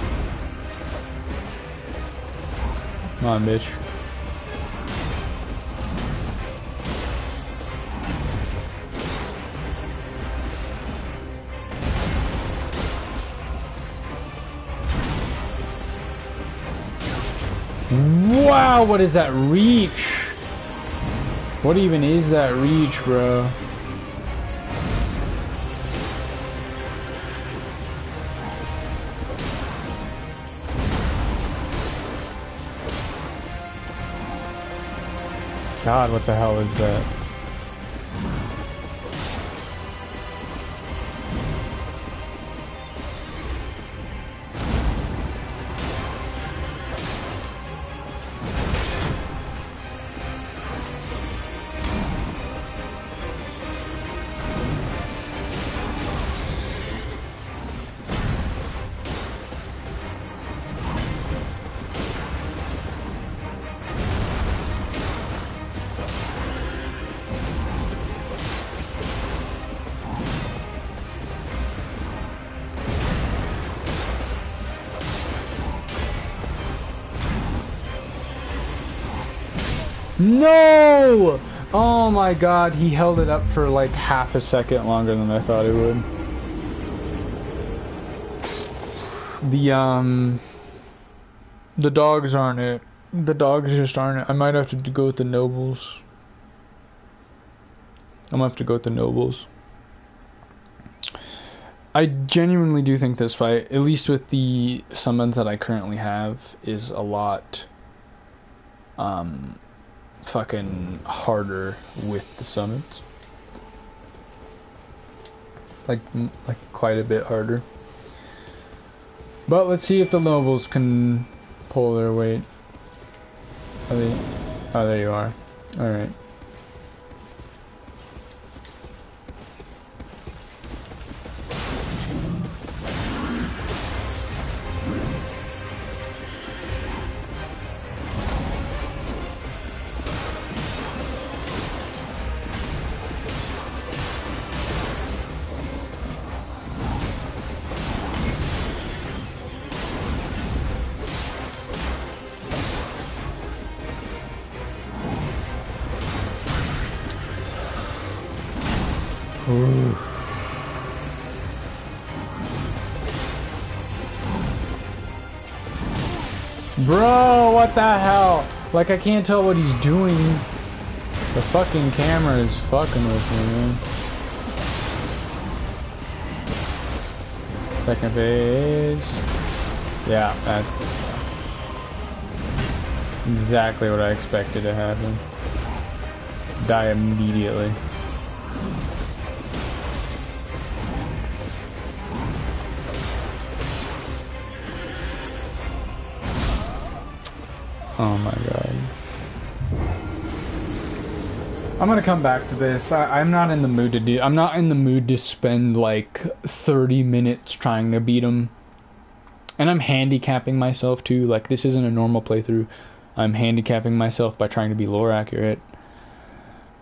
Come on, bitch. Wow, what is that reach? What even is that reach, bro? God, what the hell is that? No! Oh my god, he held it up for like half a second longer than I thought he would. The dogs aren't it. The dogs just aren't it. I might have to go with the nobles. I'm gonna have to go with the nobles. I genuinely do think this fight, at least with the summons that I currently have, is a lot fucking harder with the summons. Like quite a bit harder. But let's see if the nobles can pull their weight. Are they? Oh, there you are. Alright. Ooh. Bro, what the hell? Like, I can't tell what he's doing. The fucking camera is fucking with me, man. Second phase. Yeah, that's exactly what I expected to happen. Die immediately. Oh my god. I'm gonna come back to this. I'm not in the mood to I'm not in the mood to spend like 30 minutes trying to beat him. And I'm handicapping myself too. Like, this isn't a normal playthrough. I'm handicapping myself by trying to be lore accurate.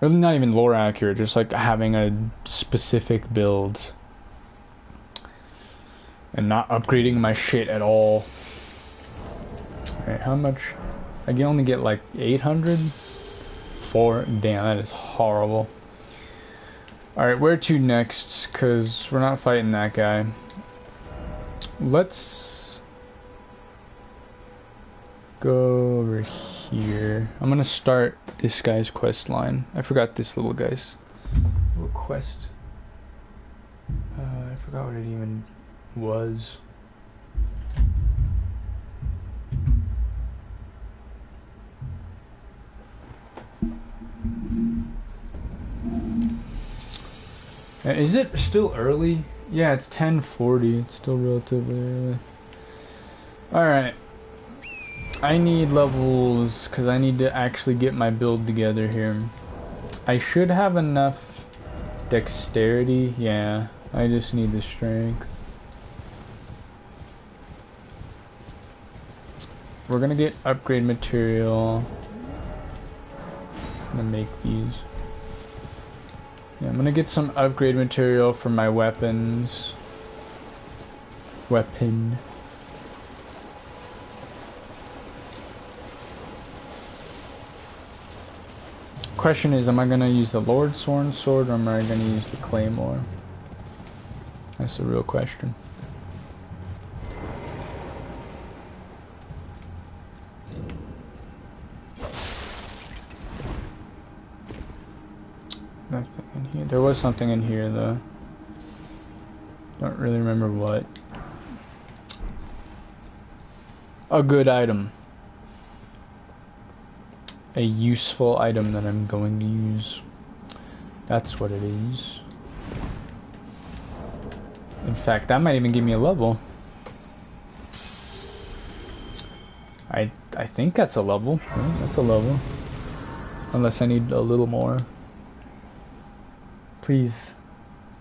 Really not even lore accurate, just like having a specific build. And not upgrading my shit at all. Alright, how much? I can only get like 800? 4? Damn, that is horrible. Alright, where to next? Because we're not fighting that guy. Let's go over here. I'm gonna start this guy's quest line. I forgot this little guy's little quest. I forgot what it even was. Is it still early? Yeah, it's 10:40. It's still relatively early. Alright. I need levels because I need to actually get my build together here. I should have enough dexterity. Yeah, I just need the strength. We're gonna get upgrade material. I'm gonna make these. Yeah, I'm gonna get some upgrade material for my weapons. Weapon. Question is, am I gonna use the Lord Sworn sword or am I gonna use the Claymore? That's the real question. Nothing in here. There was something in here though. Don't really remember what. A good item. A useful item that I'm going to use. That's what it is. In fact, that might even give me a level. I think that's a level. Yeah, that's a level. Unless I need a little more. Please.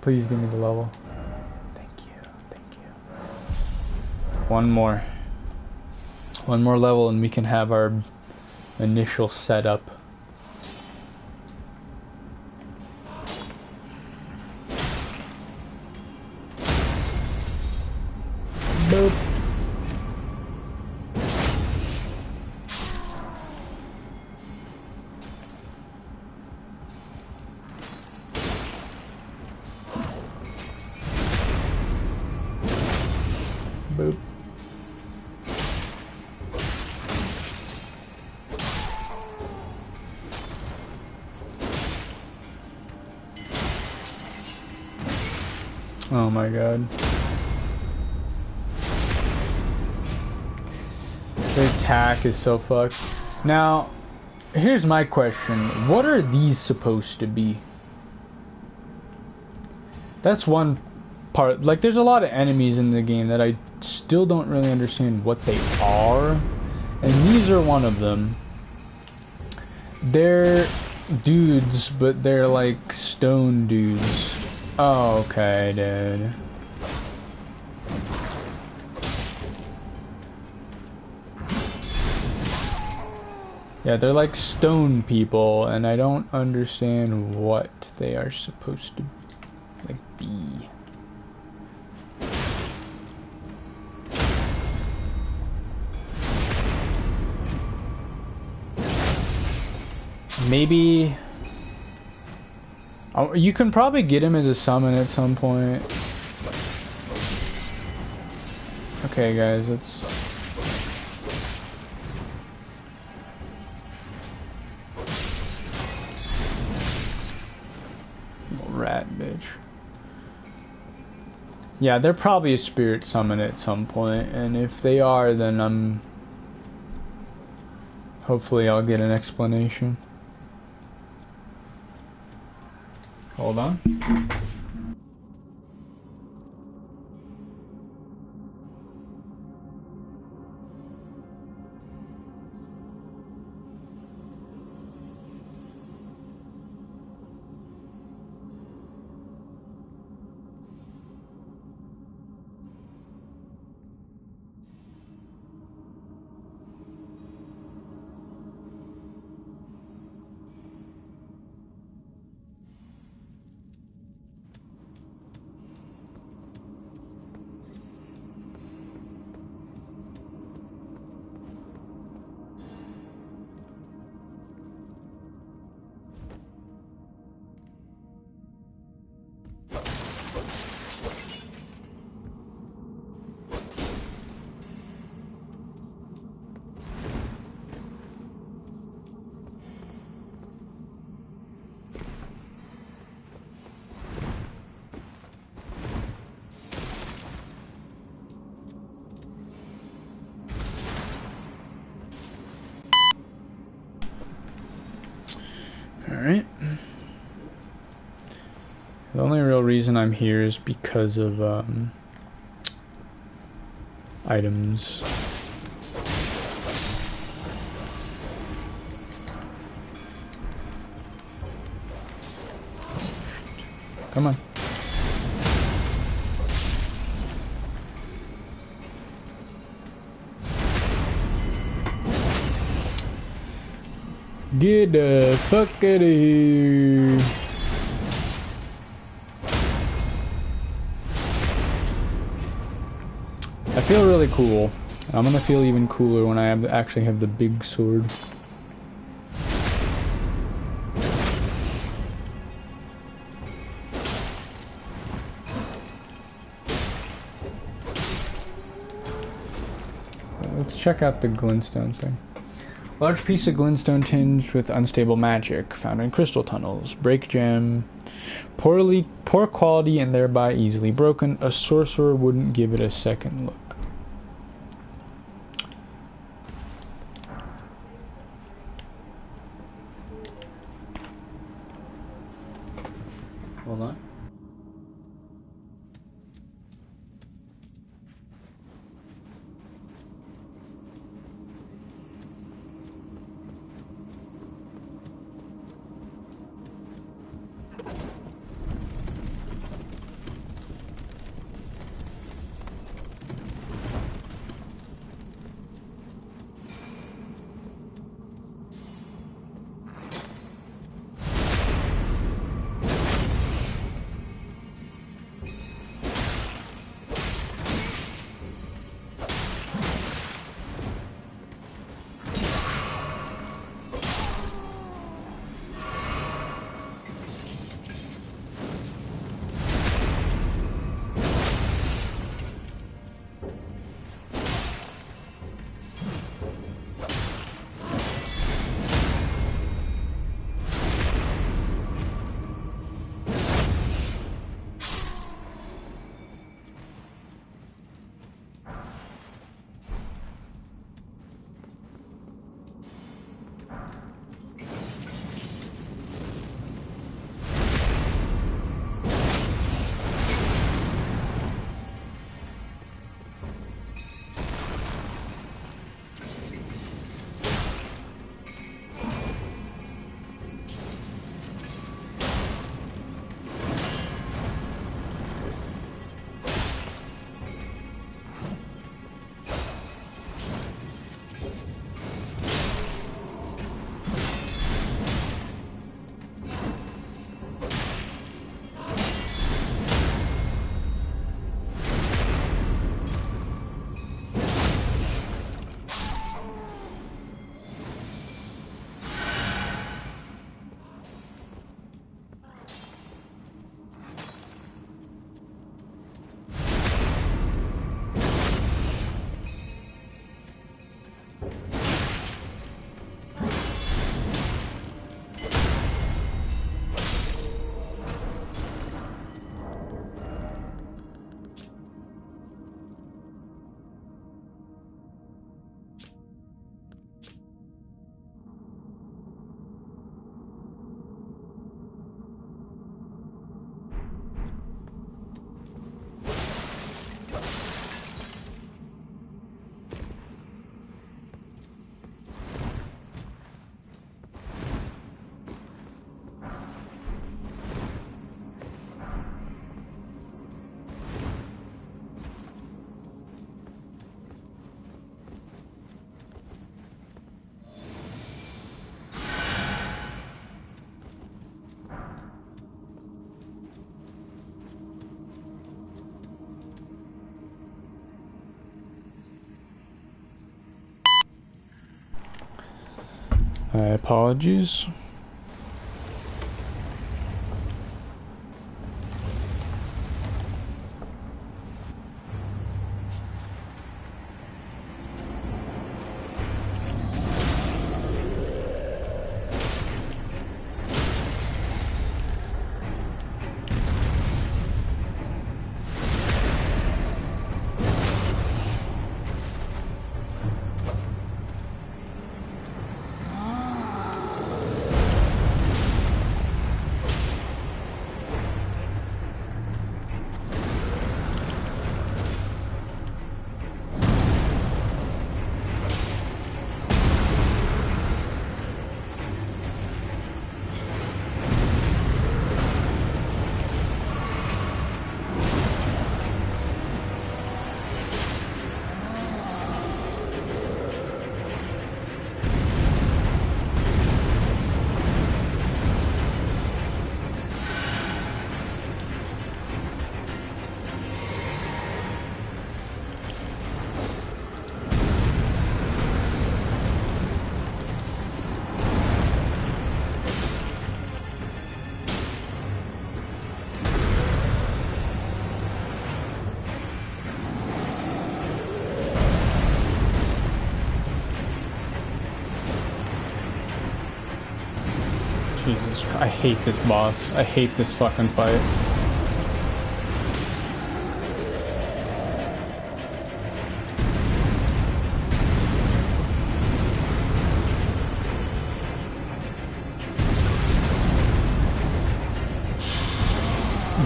Please give me the level. Thank you. Thank you. One more. One more level and we can have our initial setup. Boop. Oh my god. The attack is so fucked. Now, here's my question. What are these supposed to be? That's one part. Like, there's a lot of enemies in the game that I still don't really understand what they are. And these are one of them. They're dudes, but they're like stone dudes. Oh, okay, dude. Yeah, they're like stone people, and I don't understand what they are supposed to like be. Maybe you can probably get him as a summon at some point. Okay, guys, let's. Rat bitch. Yeah, they're probably a spirit summon at some point, and if they are, then hopefully I'll get an explanation. Hold on. Alright. The only real reason I'm here is because of items. Come on. Get the fuck out of here. I feel really cool. I'm gonna feel even cooler when I actually have the big sword. Let's check out the glintstone thing. Large piece of glintstone tinged with unstable magic, found in crystal tunnels. Break gem. Poor quality and thereby easily broken. A sorcerer wouldn't give it a second look. Hold on. Apologies. Jesus, I hate this boss. I hate this fucking fight.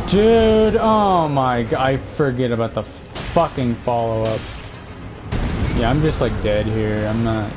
Dude, oh my god, I forget about the fucking follow-up. Yeah, I'm just like dead here. I'm not...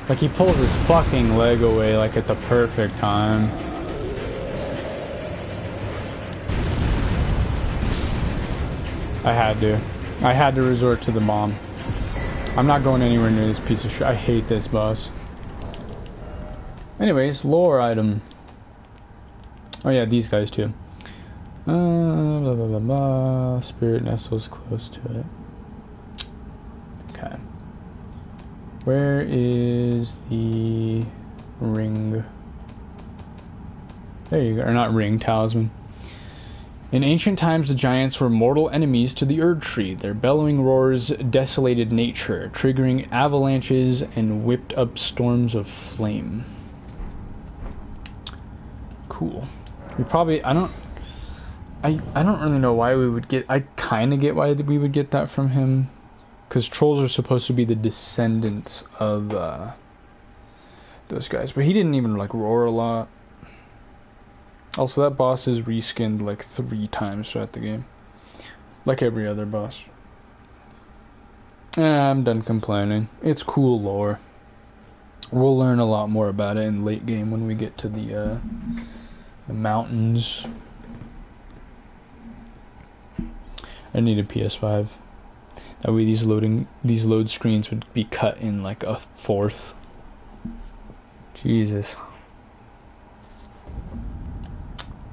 Like, he pulls his fucking leg away, like, at the perfect time. I had to resort to the bomb. I'm not going anywhere near this piece of shit. I hate this boss. Anyways, lore item. Oh yeah, these guys too. Blah, blah, blah, blah. Spirit nestles close to it. Okay. Where is the ring? There you go. Or not ring, talisman. In ancient times, the giants were mortal enemies to the Erd Tree. Their bellowing roars desolated nature, triggering avalanches and whipped up storms of flame. Cool. We probably... I don't really know why we would get... I kind of get why we would get that from him. Because trolls are supposed to be the descendants of those guys. But he didn't even, like, roar a lot. Also, that boss is reskinned like 3 times throughout the game. Like every other boss. I'm done complaining. It's cool lore. We'll learn a lot more about it in late game when we get to the mountains. I need a PS5. That way these load screens would be cut in like a fourth. Jesus.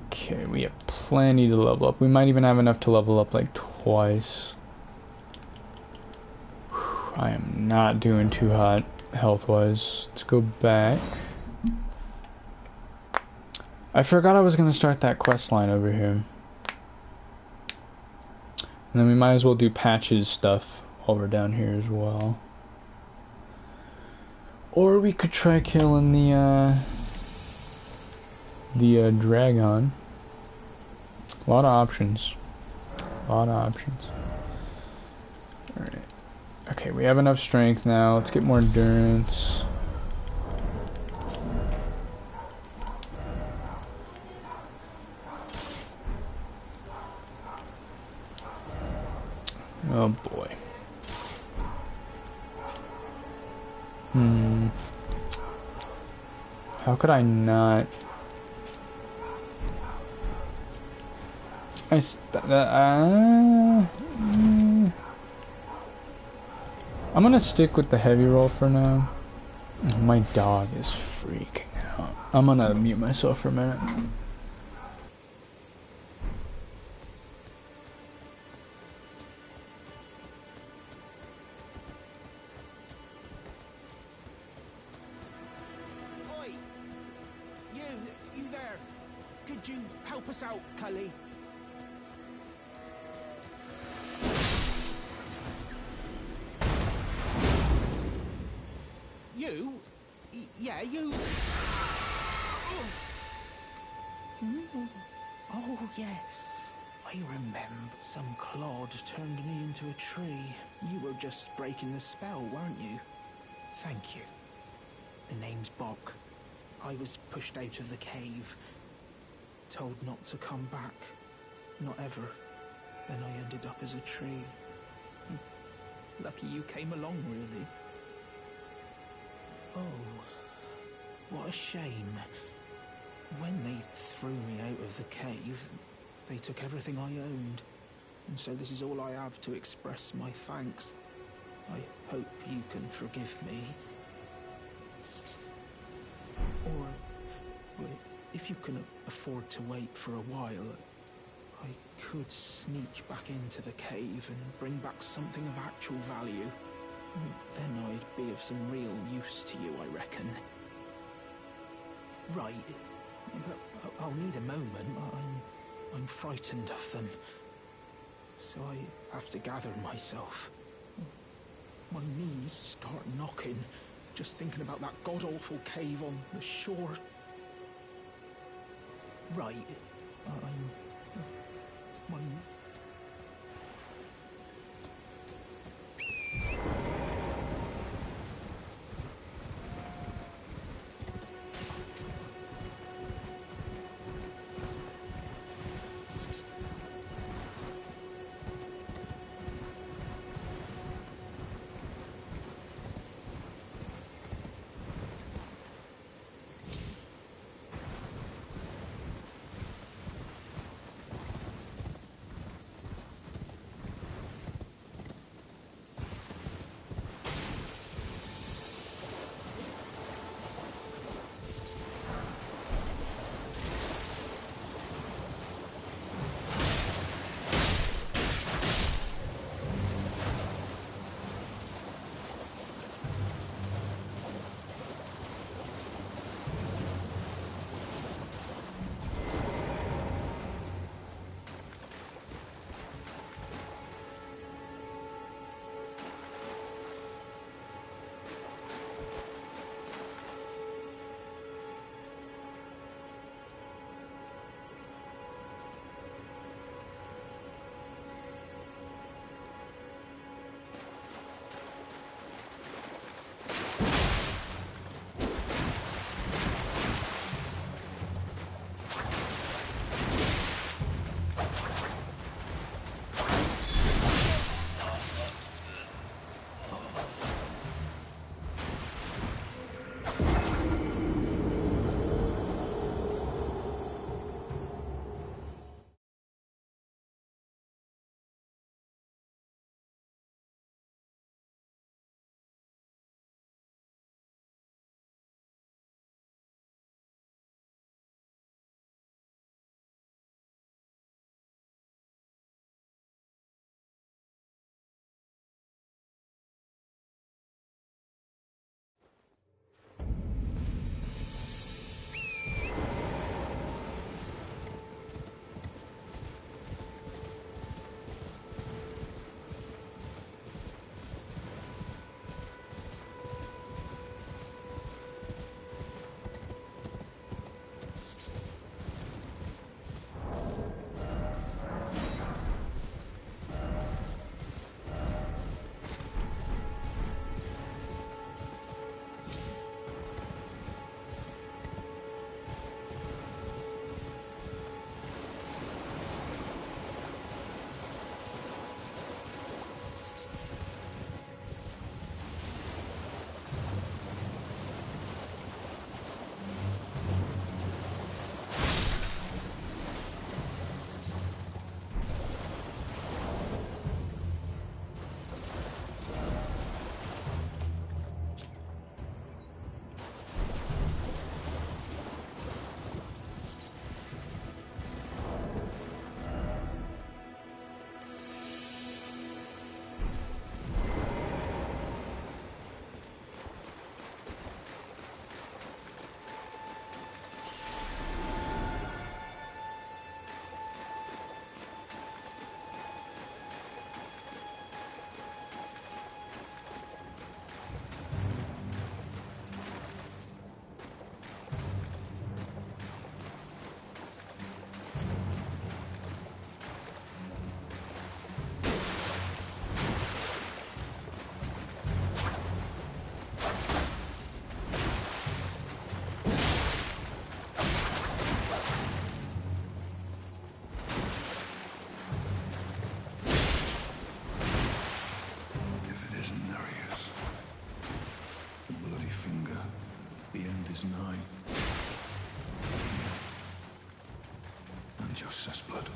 Okay, we have plenty to level up. We might even have enough to level up like twice. I am not doing too hot health-wise. Let's go back. I forgot I was going to start that quest line over here. And then we might as well do Patch's stuff while we're down here as well. Or we could try killing the dragon. A lot of options. Alright. Okay, we have enough strength now. Let's get more endurance. Oh boy. How could I not... I'm gonna stick with the heavy roll for now. My dog is freaking out. I'm gonna mute myself for a minute.
Oi! You there? Could you help us out, Cully? You? Yeah, you... Oh, yes. I remember. Some clod turned me into a tree. You were just breaking the spell, weren't you? Thank you. The name's Bok. I was pushed out of the cave. Told not to come back. Not ever. Then I ended up as a tree. Lucky you came along, really. Oh, what a shame. When they threw me out of the cave, they took everything I owned. And so this is all I have to express my thanks. I hope you can forgive me. Or, well, if you can afford to wait for a while, I could sneak back into the cave and bring back something of actual value. Then I'd be of some real use to you, I reckon. Right, but I'll need a moment. I'm frightened of them. So I have to gather myself. My knees start knocking, just thinking about that god-awful cave on the shore. Right, I'm... draws nigh. And justice blood.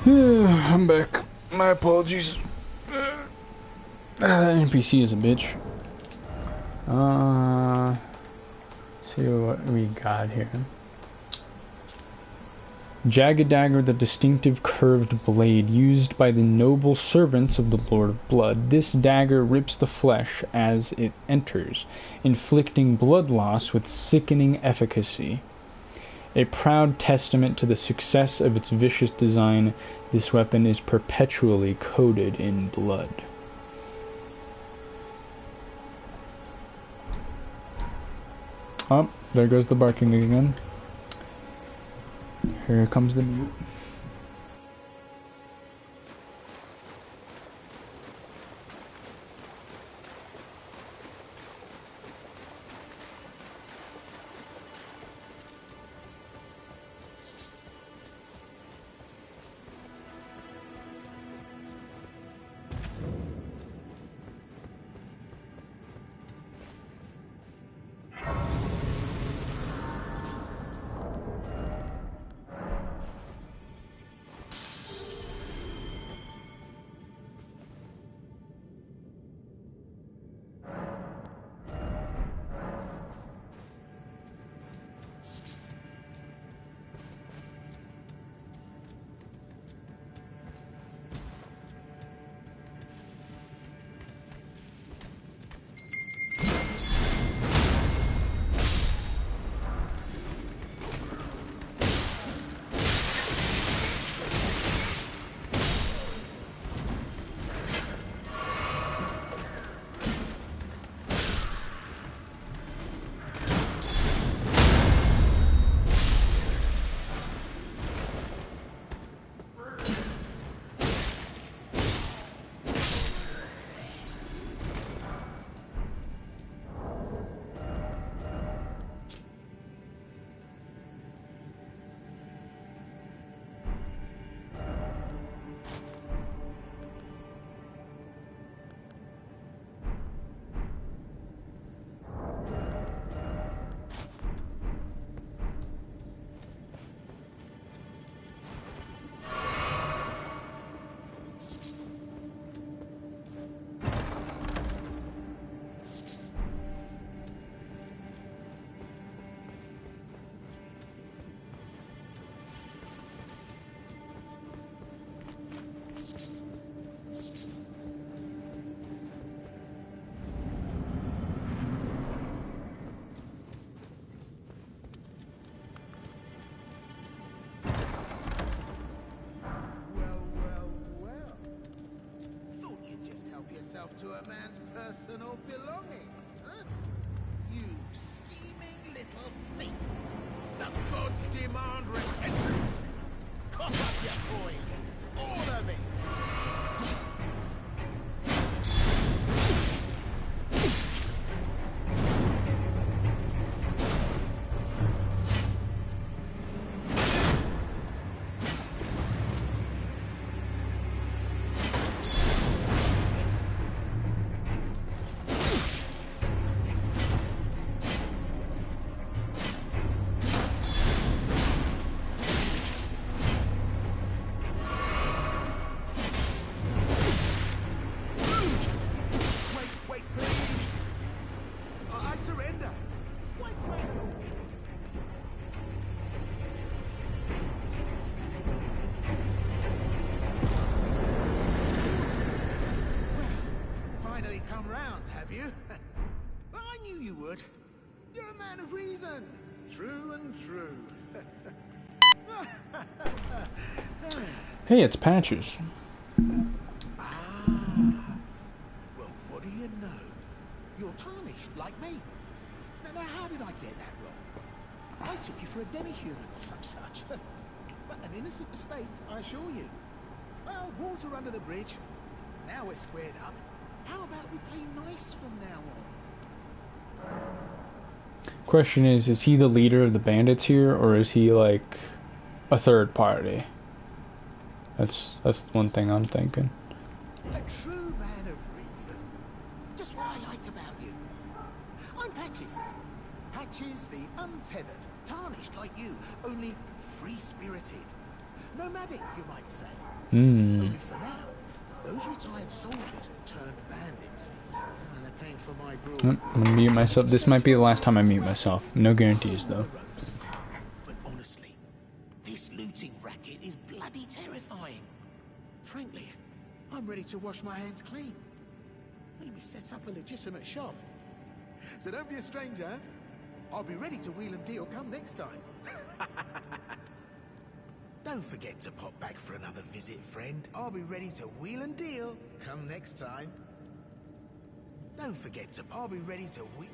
I'm back. My apologies. NPC is a bitch. Let's see what we got here. Jagged dagger, the distinctive curved blade used by the noble servants of the Lord of Blood. This dagger rips the flesh as it enters, inflicting blood loss with sickening efficacy. A proud testament to the success of its vicious design, this weapon is perpetually coated in blood. Oh, there goes the barking again. Here comes the mute.
To a man's personal belongings, huh? You scheming little thief! The gods demand repentance! Cough up your coin! All of it! finally come round, have you? Well, I knew you would. You're a man of reason. True and true.
Hey, it's Patches.
Well, what do you know? You're tarnished, like me. Now, how did I get that wrong? I took you for a demi-human or some such. But an innocent mistake, I assure you. Well, water under the bridge. Now we're squared up. How about we play nice from now on?
Question is he the leader of the bandits here, or is he like a third party? That's one thing I'm thinking.
A true man of reason. Just what I like about you. I'm Patches. Patches the untethered, tarnished like you, only free-spirited. Nomadic, you might say. Only for now, those retired soldiers turned bandits. And they're paying for my gruel.
I'm gonna mute myself. This might be the last time I mute myself. No guarantees, though.
But honestly, this looting racket is bloody terrifying. Frankly, I'm ready to wash my hands clean. Maybe set up a legitimate shop. So don't be a stranger. I'll be ready to wheel and deal come next time. Don't forget to pop back for another visit, friend. I'll be ready to wheel and deal come next time. Don't forget to... I'll be ready to wheel...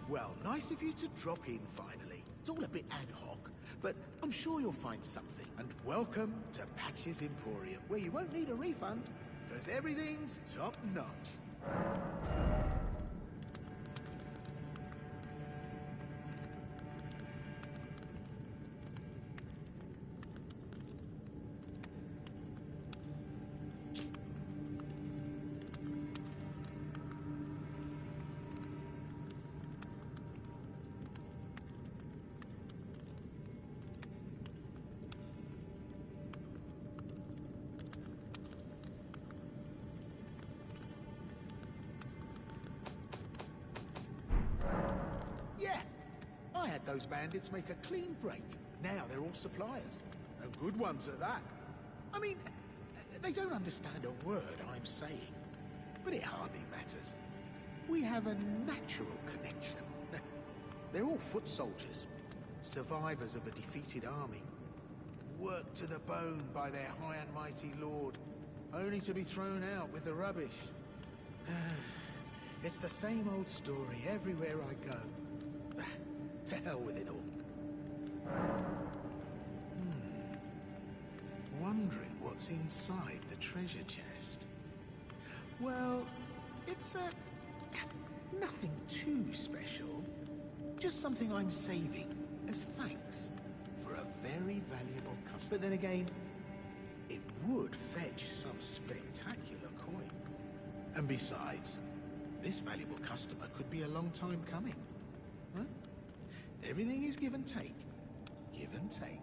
Well, nice of you to drop in finally. It's all a bit ad hoc, but I'm sure you'll find something. And welcome to Patches Emporium, where you won't need a refund, because everything's top-notch. Those bandits make a clean break. Now they're all suppliers. And good ones at that. I mean, they don't understand a word I'm saying. But it hardly matters. We have a natural connection. They're all foot soldiers. Survivors of a defeated army. Worked to the bone by their high and mighty lord. Only to be thrown out with the rubbish. It's the same old story everywhere I go. To hell with it all. Wondering what's inside the treasure chest. Well, it's nothing too special. Just something I'm saving as thanks for a very valuable customer. But then again, it would fetch some spectacular coin. And besides, this valuable customer could be a long time coming. Huh? Everything is give and take. Give and take.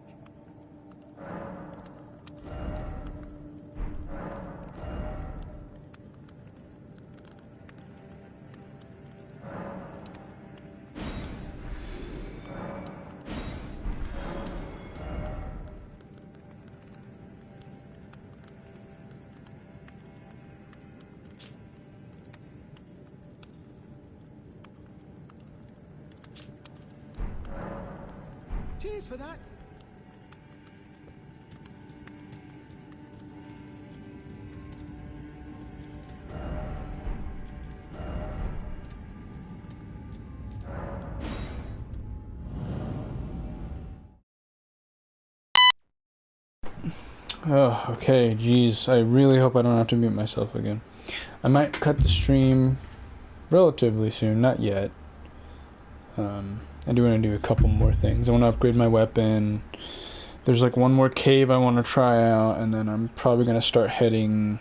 Cheers for that.
Oh, okay, jeez. I really hope I don't have to mute myself again. I might cut the stream relatively soon, not yet. I do want to do a couple more things. I want to upgrade my weapon. There's like one more cave I want to try out, and then I'm probably going to start heading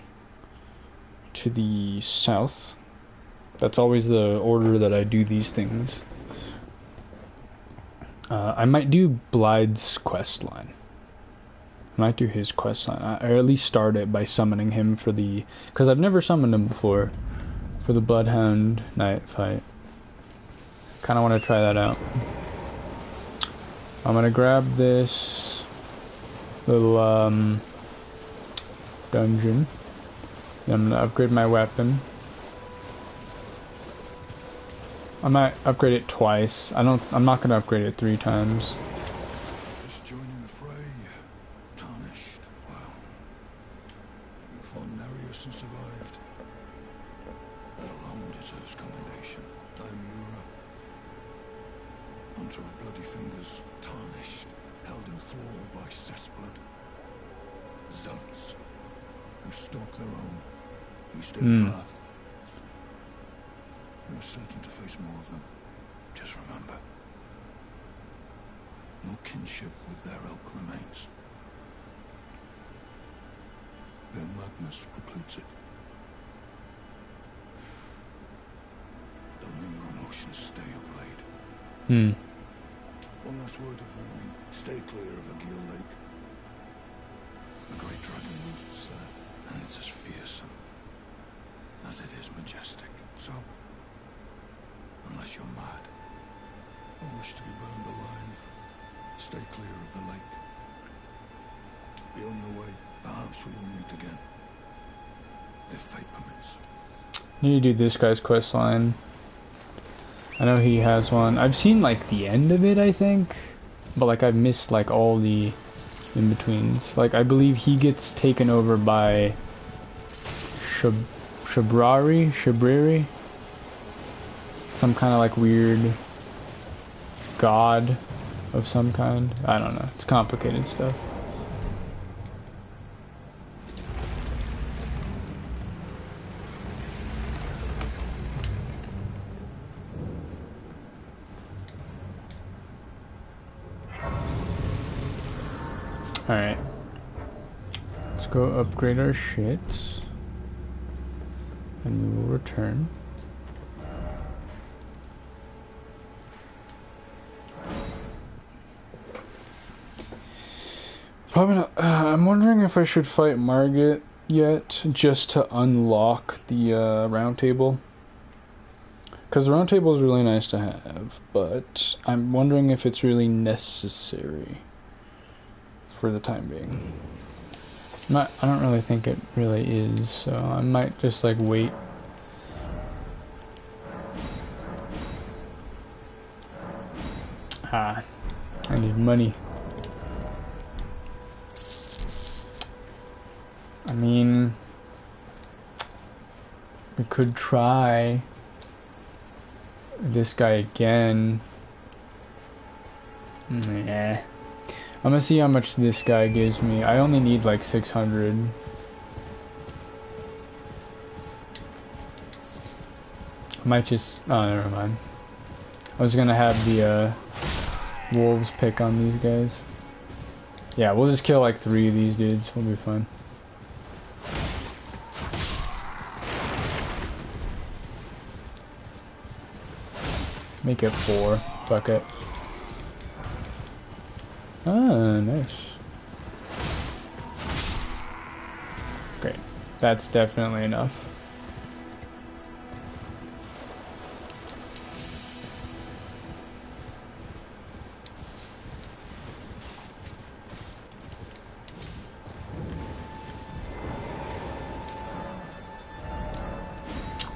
to the south. That's always the order that I do these things. I might do Blythe's questline. I might do his questline. Or at least start it by summoning him for the... Because I've never summoned him before. For the Bloodhound Knight fight. Kind of want to try that out. I'm going to grab this little dungeon. Then I'm going to upgrade my weapon. I might upgrade it twice. I'm not going to upgrade it 3 times.
Just joining the fray. Tarnished. Well, you fought Nereus and survived. That alone deserves commendation. Daimura, hunter of bloody fingers, tarnished, held in thrall by cessblood. Zealots, who stalk their own, who stay the path. You're certain to face more of them. Just remember, no kinship with their ilk remains. Their madness precludes it. Don't let your emotions stay your blade. One last word of warning. Stay clear of Agil Lake. The great dragon roosts there, and it's as fearsome as it is majestic. So, unless you're mad or wish to be burned alive, stay clear of the lake. Be on your way. Perhaps we will meet again, if fate permits.
Need to do this guy's questline. I know he has one. I've seen like the end of it, I think, but like I've missed like all the in-betweens. Like I believe he gets taken over by Shabriri? Some kind of like weird god of some kind. I don't know. It's complicated stuff. Alright. Let's go upgrade our shits. And we will return. Probably not. I'm wondering if I should fight Margit yet, just to unlock the round table. Because the round table is really nice to have, but I'm wondering if it's really necessary for the time being. I don't really think it really is, so I might just like wait. I need money. I mean, we could try this guy again. Nah. I'm gonna see how much this guy gives me. I only need like 600. I might just... Oh, never mind. I was gonna have the wolves pick on these guys. Yeah, we'll just kill like 3 of these dudes. We'll be fine. Make it 4. Fuck it. Ah, nice. Great. That's definitely enough.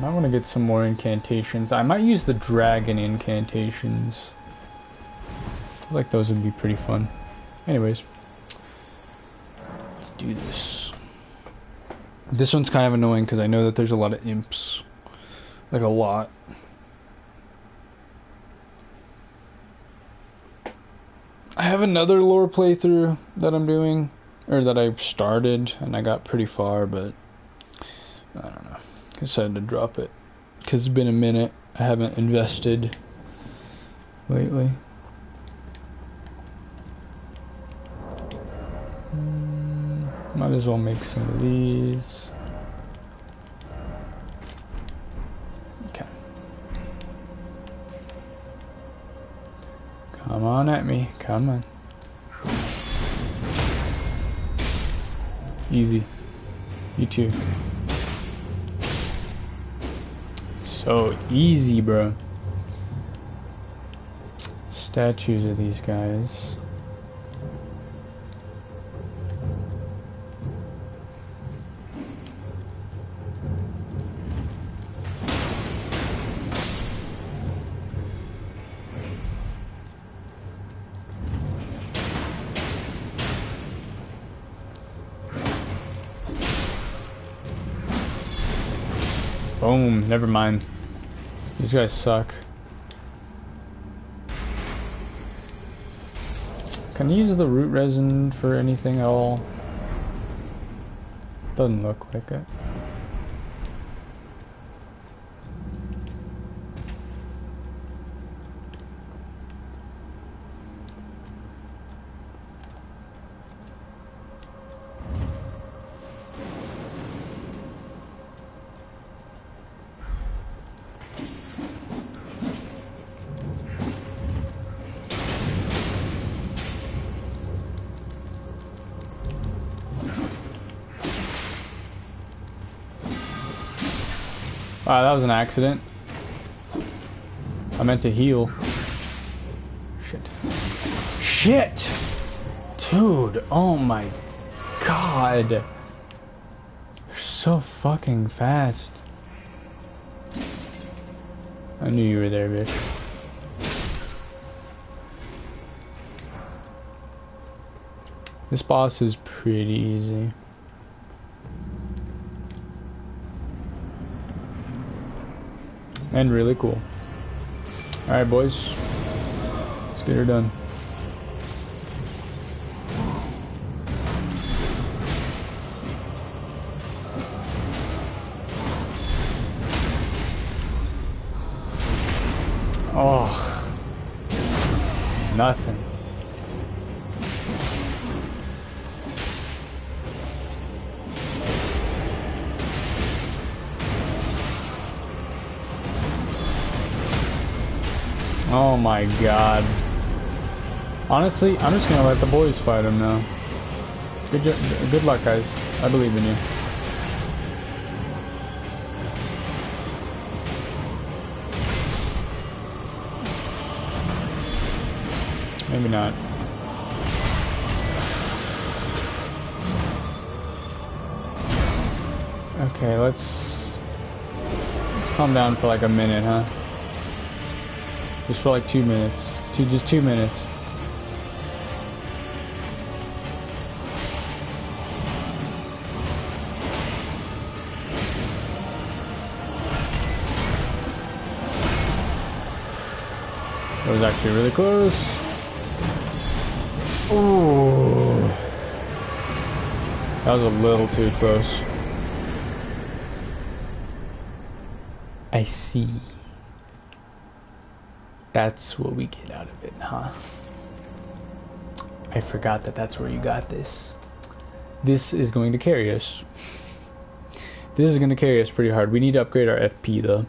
I want to get some more incantations. I might use the dragon incantations. feel like those would be pretty fun. Anyways, let's do this. This one's kind of annoying because I know that there's a lot of imps. Like a lot. I have another lore playthrough that I'm doing, or that I started, and I got pretty far, but I don't know. I decided to drop it because it's been a minute. I haven't invested lately. Might as well make some of these. Okay. Come on at me. Come on. Easy. You too. So easy, bro. Statues of these guys. Boom, never mind. These guys suck. Can I use the root resin for anything at all? Doesn't look like it. Wow, that was an accident. I meant to heal. Shit. Shit! Dude, oh my god. They're so fucking fast. I knew you were there, bitch. This boss is pretty easy. And really cool. Alright, boys. Let's get her done. Oh. Nothing. Oh my god. Honestly, I'm just gonna let the boys fight him now. Good luck, guys. I believe in you. Maybe not. Okay, let's calm down for like a minute, huh? Just for like 2 minutes. Just 2 minutes. That was actually really close. Ooh. That was a little too close. I see. That's what we get out of it, huh? I forgot that that's where you got this. This is going to carry us. This is going to carry us pretty hard. We need to upgrade our FP, though.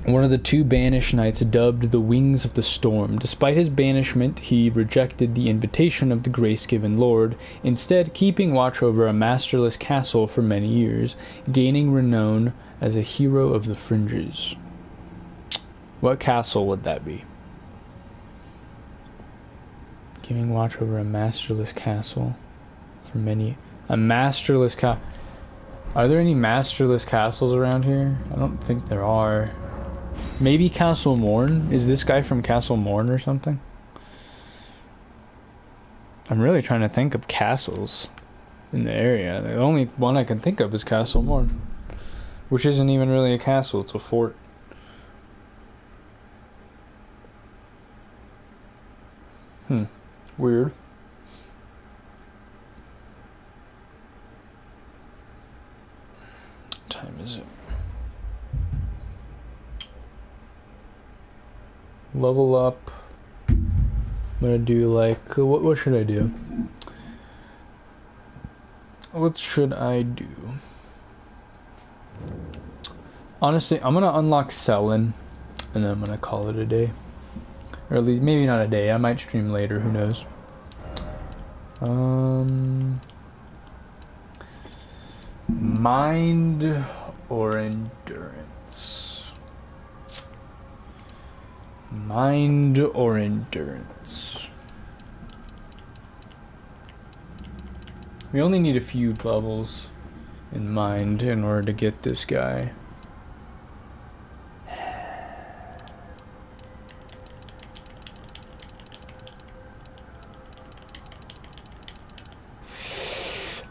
One of the two banished knights, dubbed the Wings of the Storm. Despite his banishment, he rejected the invitation of the grace-given lord, instead keeping watch over a masterless castle for many years, gaining renown as a hero of the fringes. What castle would that be? Giving watch over a masterless castle for many... A masterless Are there any masterless castles around here? I don't think there are. Maybe Castle Morn? Is this guy from Castle Morn or something? I'm really trying to think of castles in the area. The only one I can think of is Castle Morn, which isn't even really a castle, it's a fort. Weird. What time is it? Level up. I'm gonna do like, what should I do? What should I do? Honestly, I'm gonna unlock Selin, and then I'm gonna call it a day. Or at least, maybe not a day, I might stream later, who knows. Mind or endurance? Mind or endurance? We only need a few levels in mind in order to get this guy.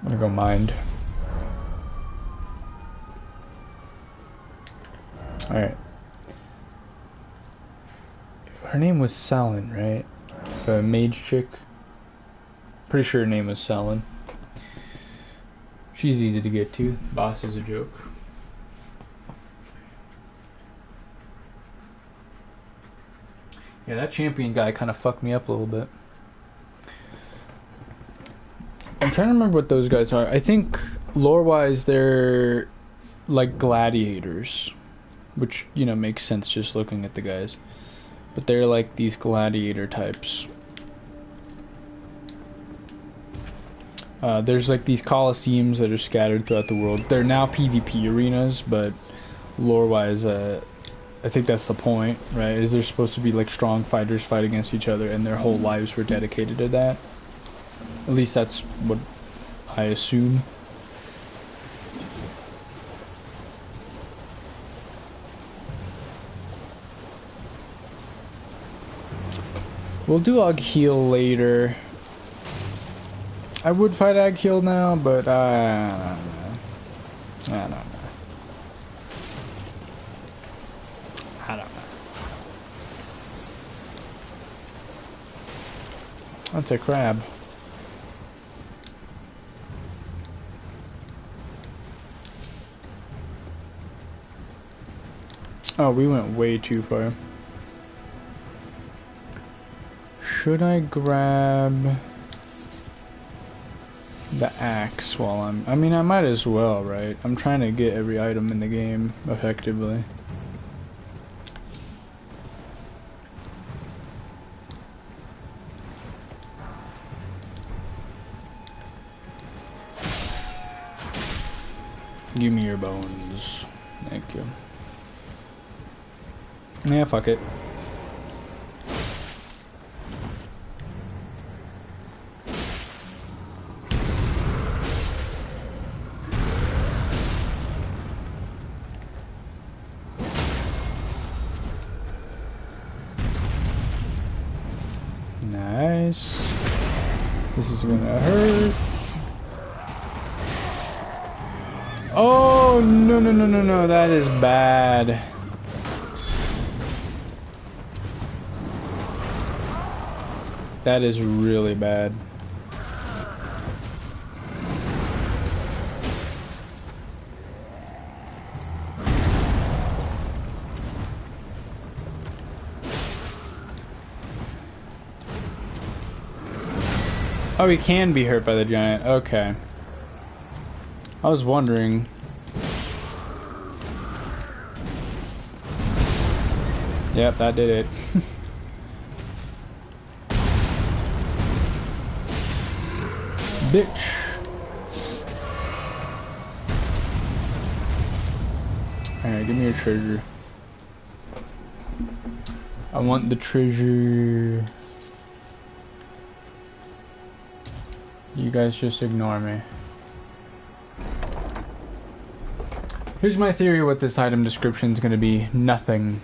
I'm gonna go mind. Alright. Her name was Salin, right? The mage chick. Pretty sure her name was Salin. She's easy to get to. Boss is a joke. Yeah, that champion guy kind of fucked me up a little bit. I'm trying to remember what those guys are. I think lore-wise they're like gladiators, which, you know, makes sense just looking at the guys. But they're like these gladiator types. There's like these coliseums that are scattered throughout the world. They're now PvP arenas, but lore-wise, I think that's the point, right? Is they're supposed to be like strong fighters fight against each other, and their whole lives were dedicated to that. At least that's what I assume. We'll do Agheel later. I would fight Agheel now, but I don't know. That's a crab. Oh, we went way too far. Should I grab the axe while I mean, I might as well, right? I'm trying to get every item in the game effectively. Give me your bones. Thank you. Yeah, fuck it. Nice. This is gonna hurt. Oh, no, no, no, no, no. That is bad. That is really bad. Oh, he can be hurt by the giant. Okay. I was wondering. Yep, that did it. Bitch. Alright, give me your treasure. I want the treasure. You guys just ignore me. Here's my theory what this item description is going to be. Nothing.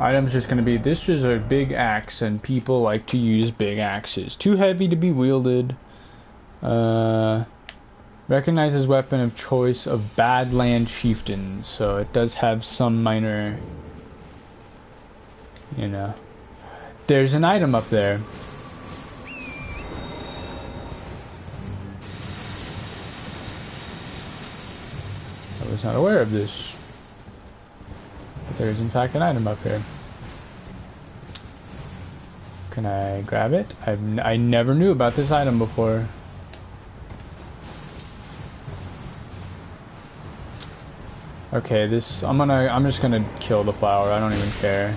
Item's just gonna be, this is a big axe, and people like to use big axes. Too heavy to be wielded. Recognizes weapon of choice of Badland chieftains, so it does have some minor, you know. There's an item up there. I was not aware of this. But there is in fact an item up here. Can I grab it? I never knew about this item before. Okay, this I'm just gonna kill the flower. I don't even care.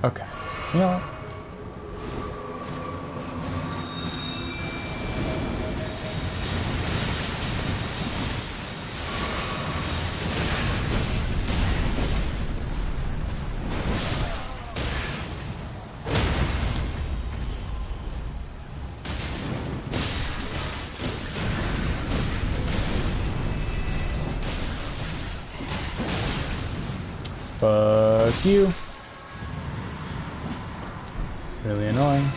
Okay. You know what? Fuck you. Really annoying.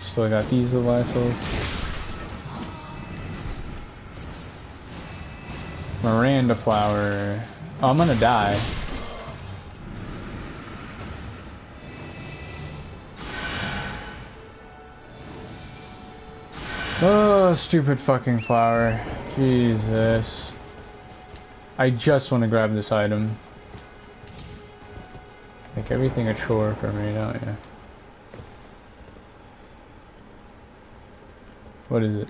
Still got these little assholes. Miranda flower. Oh, I'm gonna die. Oh, stupid fucking flower. Jesus. I just want to grab this item. Make everything a chore for me, don't you? What is it?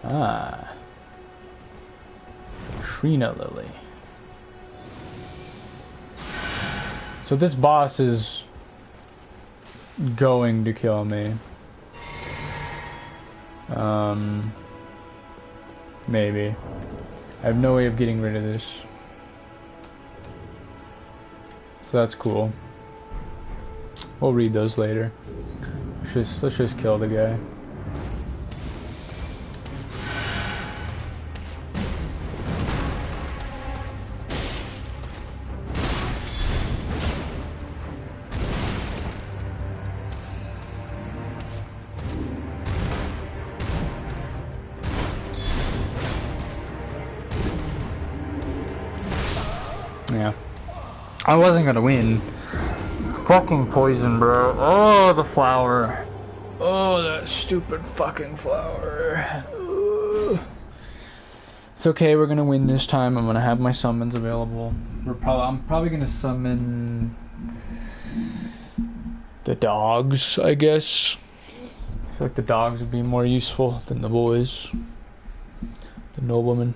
Ah. Trina Lily. So this boss is going to kill me. Maybe. I have no way of getting rid of this. So that's cool. We'll read those later. Let's just kill the guy. Yeah. I wasn't gonna win. Fucking poison, bro. Oh, the flower. Oh, that stupid fucking flower. Ugh. It's okay, we're gonna win this time. I'm gonna have my summons available. I'm probably gonna summon the dogs, I guess. I feel like the dogs would be more useful than the boys. The noblemen.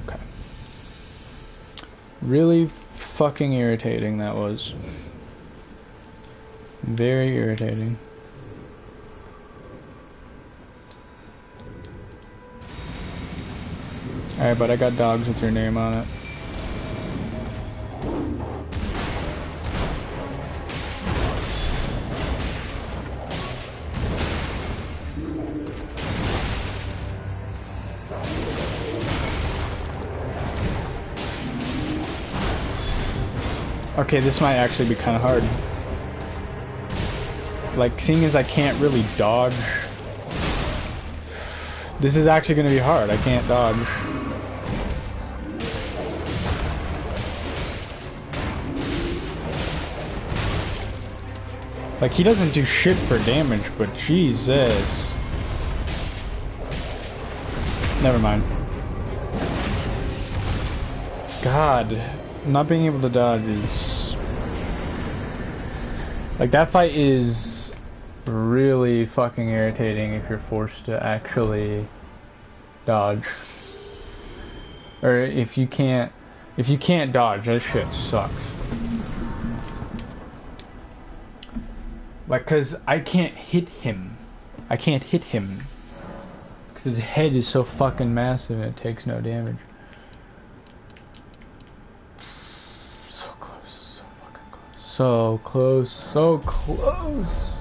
Okay. Really fucking irritating that was. Very irritating. Alright, but I got dogs with your name on it. Okay, this might actually be kind of hard. Like, seeing as I can't really dodge, this is actually going to be hard. I can't dodge. Like, he doesn't do shit for damage, but Jesus. Never mind. God, not being able to dodge is... Like, that fight is really fucking irritating if you're forced to actually dodge. Or if you can't dodge, that shit sucks. Like, cause I can't hit him. Cause Because his head is so fucking massive and it takes no damage. So close, so fucking close. So close, so close.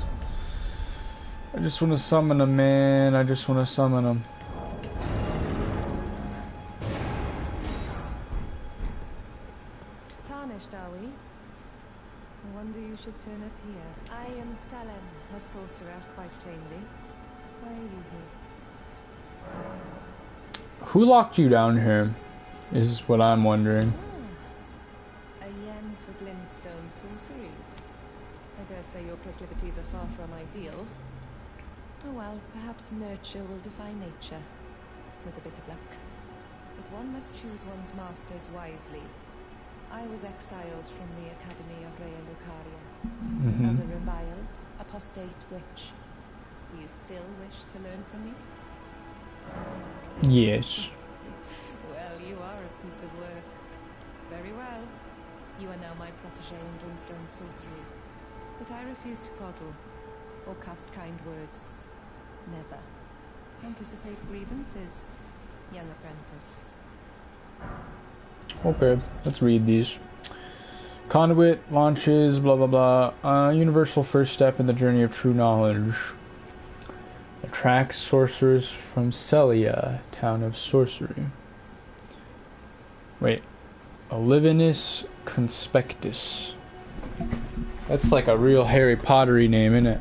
I just want to summon him, man. I just want to summon him.
Tarnished, are we? I wonder you should turn up here. I am Selen, a sorcerer, quite plainly. Why are you here?
Who locked you down here? Is what I'm wondering.
A yen for glintstone sorceries. I dare say your proclivities are far from ideal. Oh well, perhaps nurture will defy nature, with a bit of luck. But one must choose one's masters wisely. I was exiled from the Academy of Rea Lucaria as a reviled, apostate witch. Do you still wish to learn from me?
Yes.
Well, you are a piece of work. Very well. You are now my protege in glintstone sorcery. But I refuse to coddle, or cast kind words. Never. Anticipate grievances, young apprentice.
Okay, let's read these. Conduit launches, blah blah blah. Universal first step in the journey of true knowledge. Attracts sorcerers from Celia, town of sorcery. Wait. Olivinus Conspectus. That's like a real Harry Pottery name, isn't it?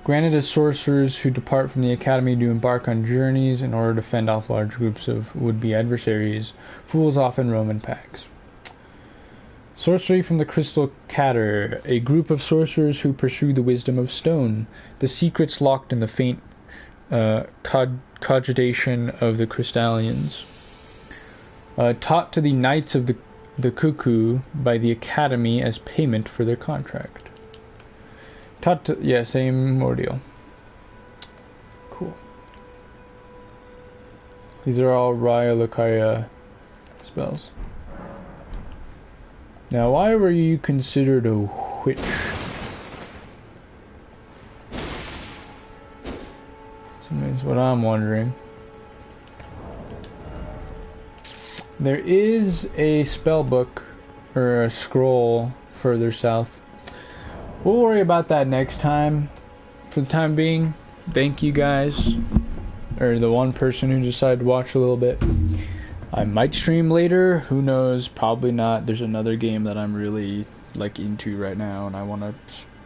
Granted to sorcerers who depart from the academy to embark on journeys in order to fend off large groups of would-be adversaries, fools often roam in packs. Sorcery from the Crystal Catter, a group of sorcerers who pursue the wisdom of stone, the secrets locked in the faint cogitation of the Crystallians. Taught to the Knights of the Cuckoo by the Academy as payment for their contract. Taught to, yeah, same ordeal. Cool. These are all Rea Lucaria spells. Now, why were you considered a witch? That's what I'm wondering. There is a spell book, or a scroll, further south. We'll worry about that next time. For the time being, thank you guys. Or the one person who decided to watch a little bit. I might stream later, who knows, probably not. There's another game that I'm really into right now, and I want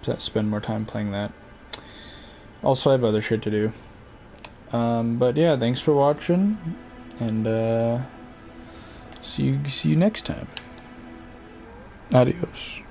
to spend more time playing that. Also, I have other shit to do. But yeah, thanks for watching, and see you next time. Adios.